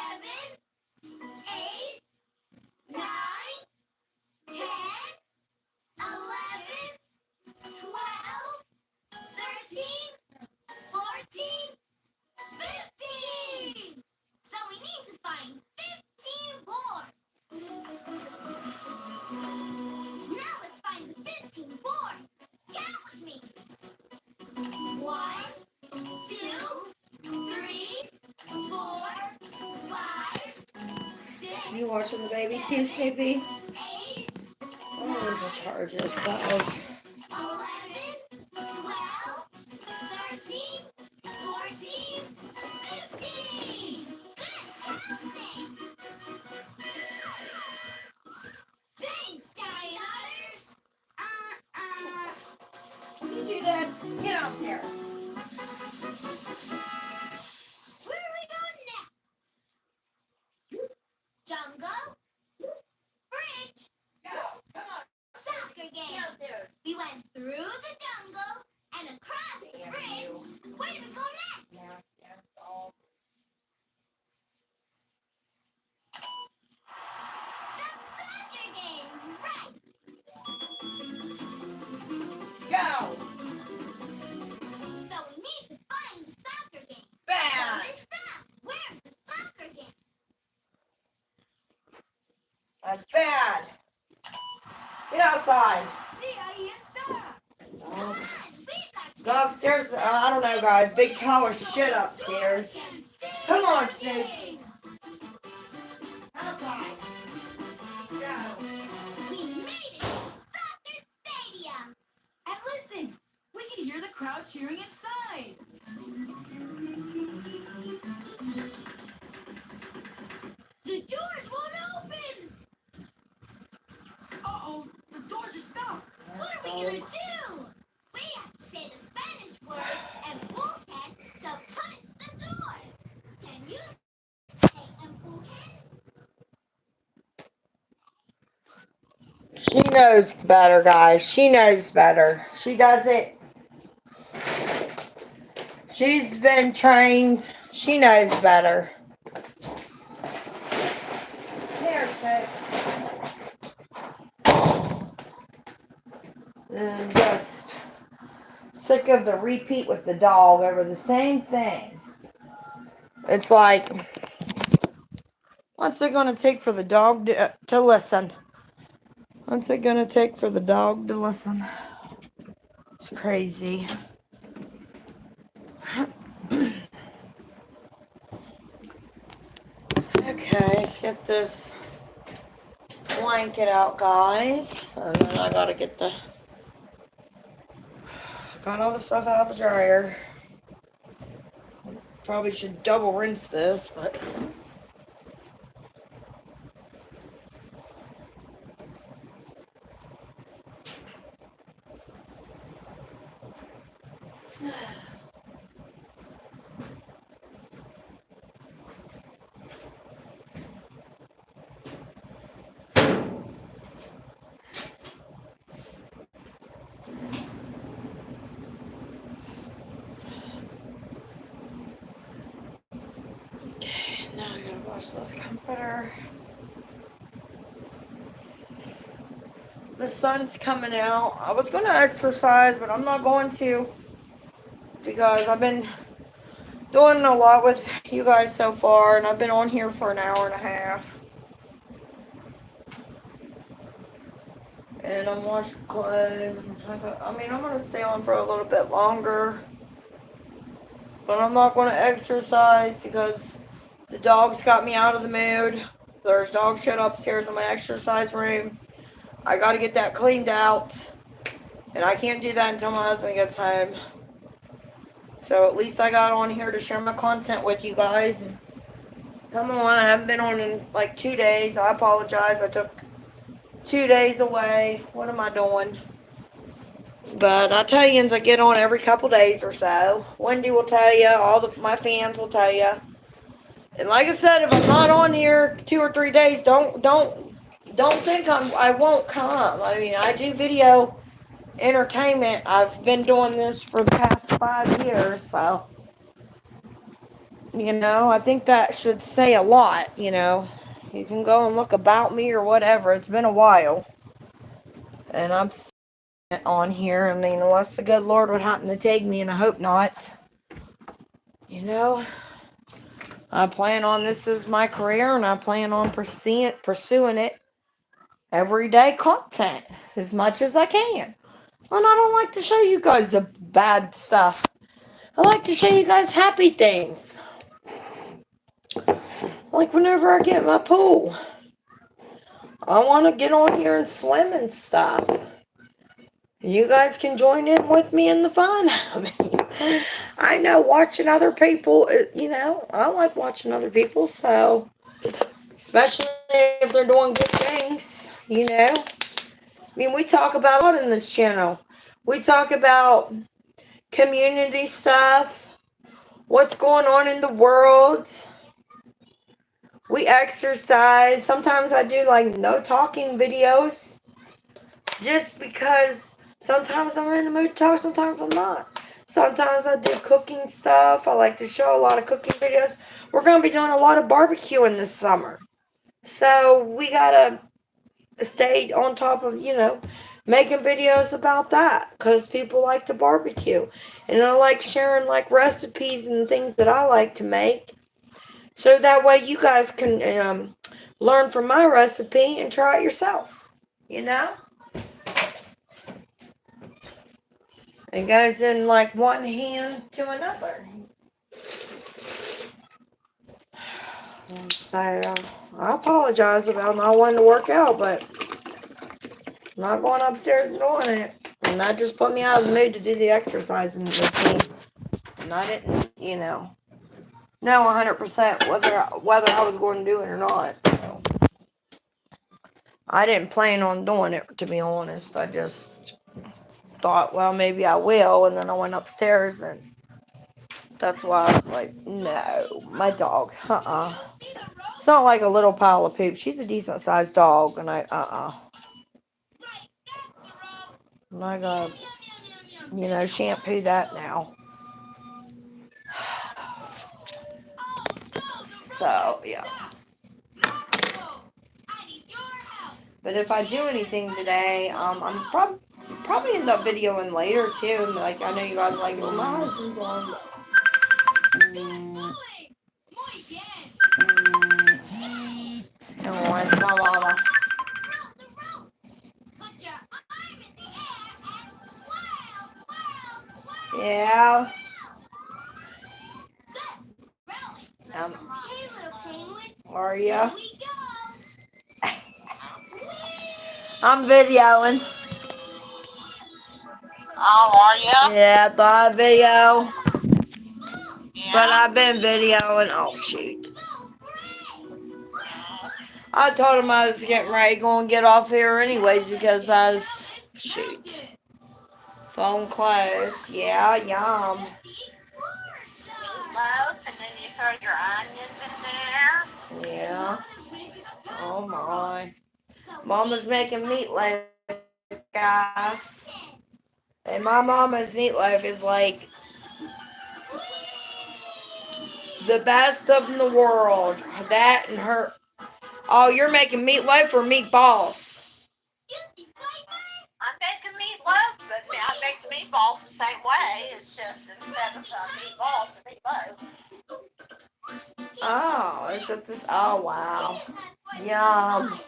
8, 9, 10, 11, 12, 13, 14, 15! So we need to find 15 boards. Now let's find the 15 boards. Count with me. 1, 2, 3, 4, 5, 6, You watching the baby too, Snoopy? 8, Oh, those are charges, guys. 11, 12, 13, 14, 15. Good counting. Get downstairs. Where are we going next? Jungle? Bridge? Go. Come on. Soccer game. Downstairs. We went through the jungle and across the Damn bridge. you. Where do we go next? Yeah, that's all. The soccer game. Right. Go. So we need to find the soccer game. Bad. Miss Stop. Where's the soccer game? That's bad. Get outside. See, ahí está. Come on, we've got to Go upstairs. I don't know, guys. Big pile of shit upstairs. Come on, Snoop. Outside. Go. We made it to soccer stadium. And listen, we can hear the crowd cheering inside. The doors won't open. Uh-oh, the doors are stuck. What are we gonna do? We have to say the Spanish word and bullhead to push the doors. Can you say bullhead? She knows better, guys. She knows better. She does it. She's been trained. She knows better. There, Kate. And just sick of the repeat with the dog over the same thing. It's like, what's it going to take for the dog to listen? What's it going to take for the dog to listen? It's crazy. Okay, let's get this blanket out, guys. And then I gotta get got all the stuff out of the dryer. Probably should double rinse this, but now I gotta wash this comforter. The sun's coming out. I was gonna exercise, but I'm not going to because I've been doing a lot with you guys so far, and I've been on here for an hour and a half. And I'm washing clothes. I mean, I'm gonna stay on for a little bit longer, but I'm not gonna exercise because the dog's got me out of the mood. There's dog shit upstairs in my exercise room. I gotta get that cleaned out. And I can't do that until my husband gets home. So at least I got on here to share my content with you guys. Come on, I haven't been on in like 2 days. I apologize. I took 2 days away. What am I doing? But I tell you, I get on every couple days or so. Wendy will tell you. My fans will tell you. And like I said, if I'm not on here 2 or 3 days, don't think I won't come. I mean, I do video entertainment. I've been doing this for the past 5 years, so I think that should say a lot. You can go and look about me or whatever. It's been a while, and I'm on here. I mean, unless the good Lord would happen to take me, and I hope not. I plan on this as my career, and I plan on pursuing it everyday content as much as I can. And I don't like to show you guys the bad stuff. I like to show you guys happy things. Like whenever I get in my pool. I want to get on here and swim and stuff. You guys can join in with me in the fun. I mean, I know watching other people, I like watching other people, so, especially if they're doing good things, I mean, we talk about a lot in this channel. We talk about community stuff, what's going on in the world. We exercise. Sometimes I do like no talking videos just because sometimes I'm in the mood to talk, sometimes I'm not. Sometimes I do cooking stuff. I like to show a lot of cooking videos. We're going to be doing a lot of barbecuing this summer. So we got to stay on top of, making videos about that because people like to barbecue. And I like sharing like recipes and things that I like to make. So that way you guys can learn from my recipe and try it yourself. You know? It goes in like one hand to another. So I apologize about not wanting to work out, but I'm not going upstairs and doing it. And that just put me out of the mood to do the exercising routine. And I didn't, know 100% whether I was going to do it or not. So I didn't plan on doing it, to be honest. I just thought, well, maybe I will. And then I went upstairs and that's why I was like, no, my dog, It's not like a little pile of poop. She's a decent sized dog, and I'm not gonna, shampoo that now. So, yeah. But if I do anything today, I'm probably end up videoing later too. Like, I know you guys like, well, my husband's on. No, it's my mama. Yeah. Hey, little penguin. Are Here ya? we go. I'm videoing. Oh, are you? Yeah, I thought I'd video. But Yeah. I've been videoing. Oh, shoot. I told him I was getting ready going to get off here anyways because I was, shoot. Phone closed. Yeah, yum. Meatloaf, and then you throw your onions in there. Yeah. Oh, my. Mama's making meatloaf, guys. And my mama's meatloaf is like the best of in the world. That and her. Oh, you're making meatloaf or meatballs? I'm making meatloaf, but I make the meatballs the same way. It's just instead of meatballs, meatloaf. Oh, is that this? Oh, wow. Yum.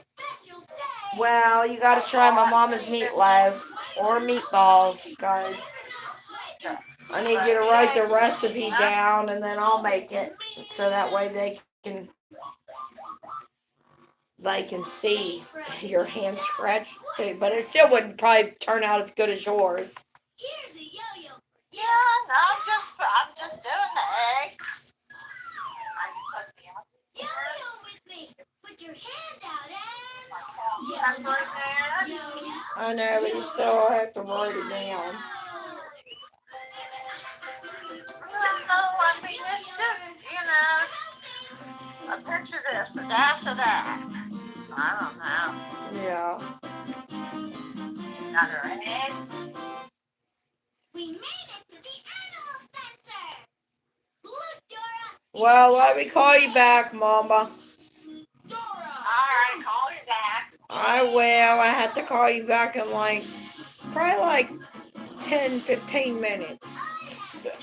Well, you gotta try my mama's meatloaf or meatballs, guys. I need you to write the recipe down and then I'll make it so that way they can see your hand scratch food. But it still wouldn't probably turn out as good as yours. Yeah, no, I'm just doing the eggs. Yo-yo with me. Put your hand out Pepper in there. yo-yo. I know, but you still have to write it down. I mean, it's just, a pinch of this, a dash of that. I don't know. Yeah. Another eggs. We made it to the animal center. Look, Dora. Well, let me call you back, Mama. Alright, call you back. I will. I have to call you back in probably 10, 15 minutes. Okay.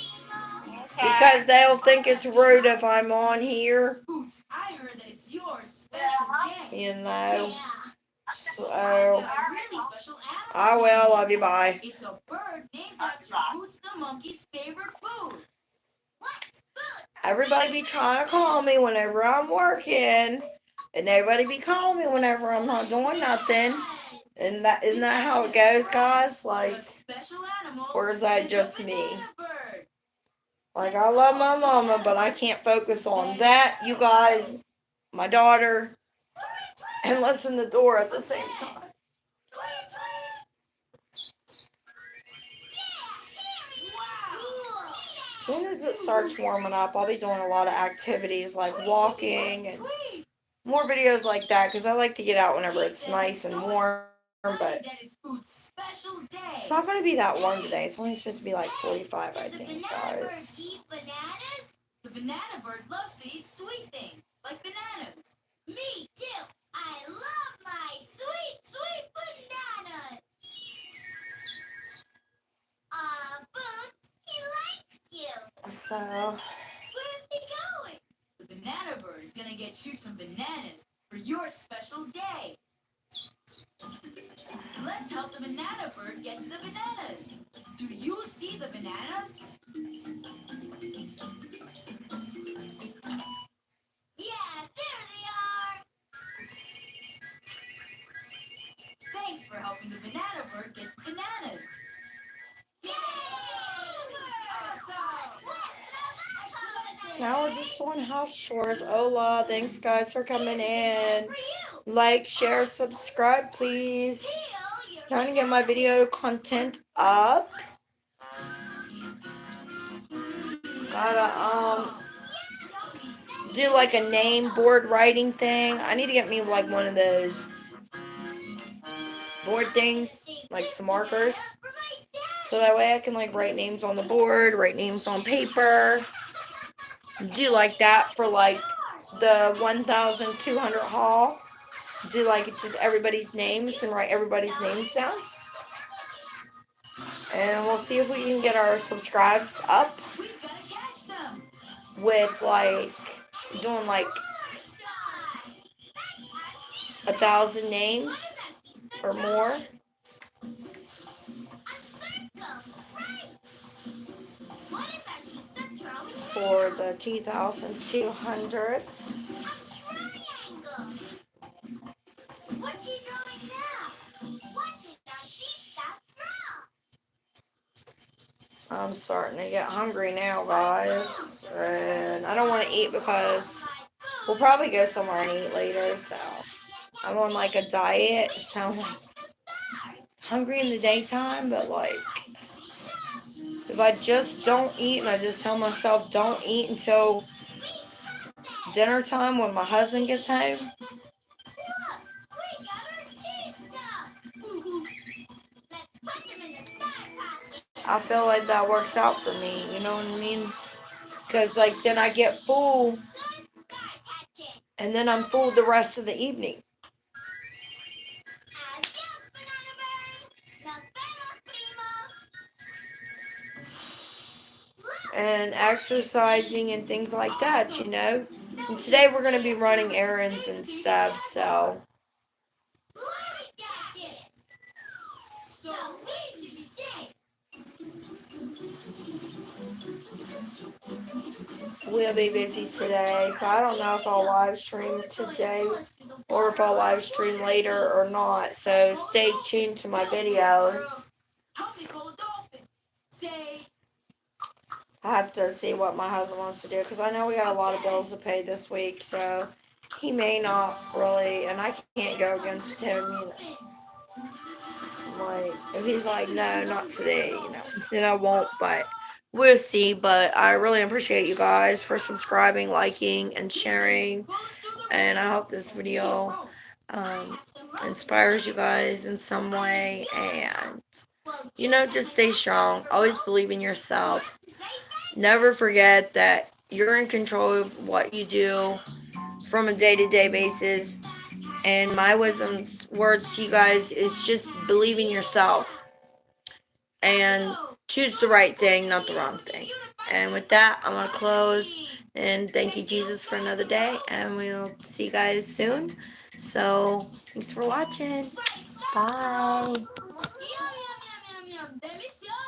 Because they'll think it's rude if I'm on here, Boots, I heard that it's your special day. you know. Yeah. So, A really special animal. I will. Love you. Bye. It's a bird named after Boots the monkey's favorite food. What's Boots? Everybody be trying to call me whenever I'm working. And everybody be calling me whenever I'm not doing nothing. And isn't that how it goes, guys? Like, The special animal or is that is just a me? banana bird. Like, I love my mama, but I can't focus on that, you guys, my daughter, and listen to Dora at the same time. Wow. as it starts warming up, I'll be doing a lot of activities like walking and more videos like that because I like to get out whenever it's nice and warm, but it's not going to be that warm today. It's only supposed to be like 45, I think, guys. Eat bananas? The banana bird loves to eat sweet things, like bananas. Me too. I love my sweet bananas. Boots, he likes you. So, Where's he going? The banana bird is gonna get you some bananas for your special day. Let's help the banana bird get to the bananas. Do you see the bananas? Yeah, there they are. Thanks for helping the banana bird get bananas. Yay! now we're just doing house chores. Hola, thanks guys for coming in. Like, share, subscribe, please. Trying to get my video content up. Gotta do like a name board writing thing. I need to get me like one of those board things, like some markers, so that way I can like write names on the board, write names on paper. Do like that for like the 1,200 haul. Do like just everybody's names and write everybody's names down. And we'll see if we can get our subscribes up with like doing like 1,000 names or more for the 2,200s. What's he doing now? What did that beast stop from? I'm starting to get hungry now, guys. And I don't want to eat because we'll probably go somewhere and eat later. So I'm on like a diet. So I'm like hungry in the daytime, but like if I just don't eat and I just tell myself don't eat until dinner time when my husband gets home, I feel like that works out for me, you know what I mean? Because like then I get full and then I'm full the rest of the evening. And exercising and things like that, you know. And today we're going to be running errands and stuff, so we'll be busy today. So I don't know if I'll live stream today or if I'll live stream later or not. So stay tuned to my videos. I have to see what my husband wants to do because I know we got a lot of bills to pay this week, so he may not really, and I can't go against him, you know. Like, if he's like, no, not today, you know, then I won't, but we'll see. But I really appreciate you guys for subscribing, liking, and sharing, and I hope this video inspires you guys in some way, and, you know, just stay strong. Always believe in yourself. Never forget that you're in control of what you do from a day-to-day basis. And my wisdom's words to you guys is just believe in yourself and choose the right thing, not the wrong thing. And with that, I'm going to close. And thank you, Jesus, for another day. And we'll see you guys soon. So thanks for watching. Bye. Yum, yum, yum, yum, yum. Delicioso.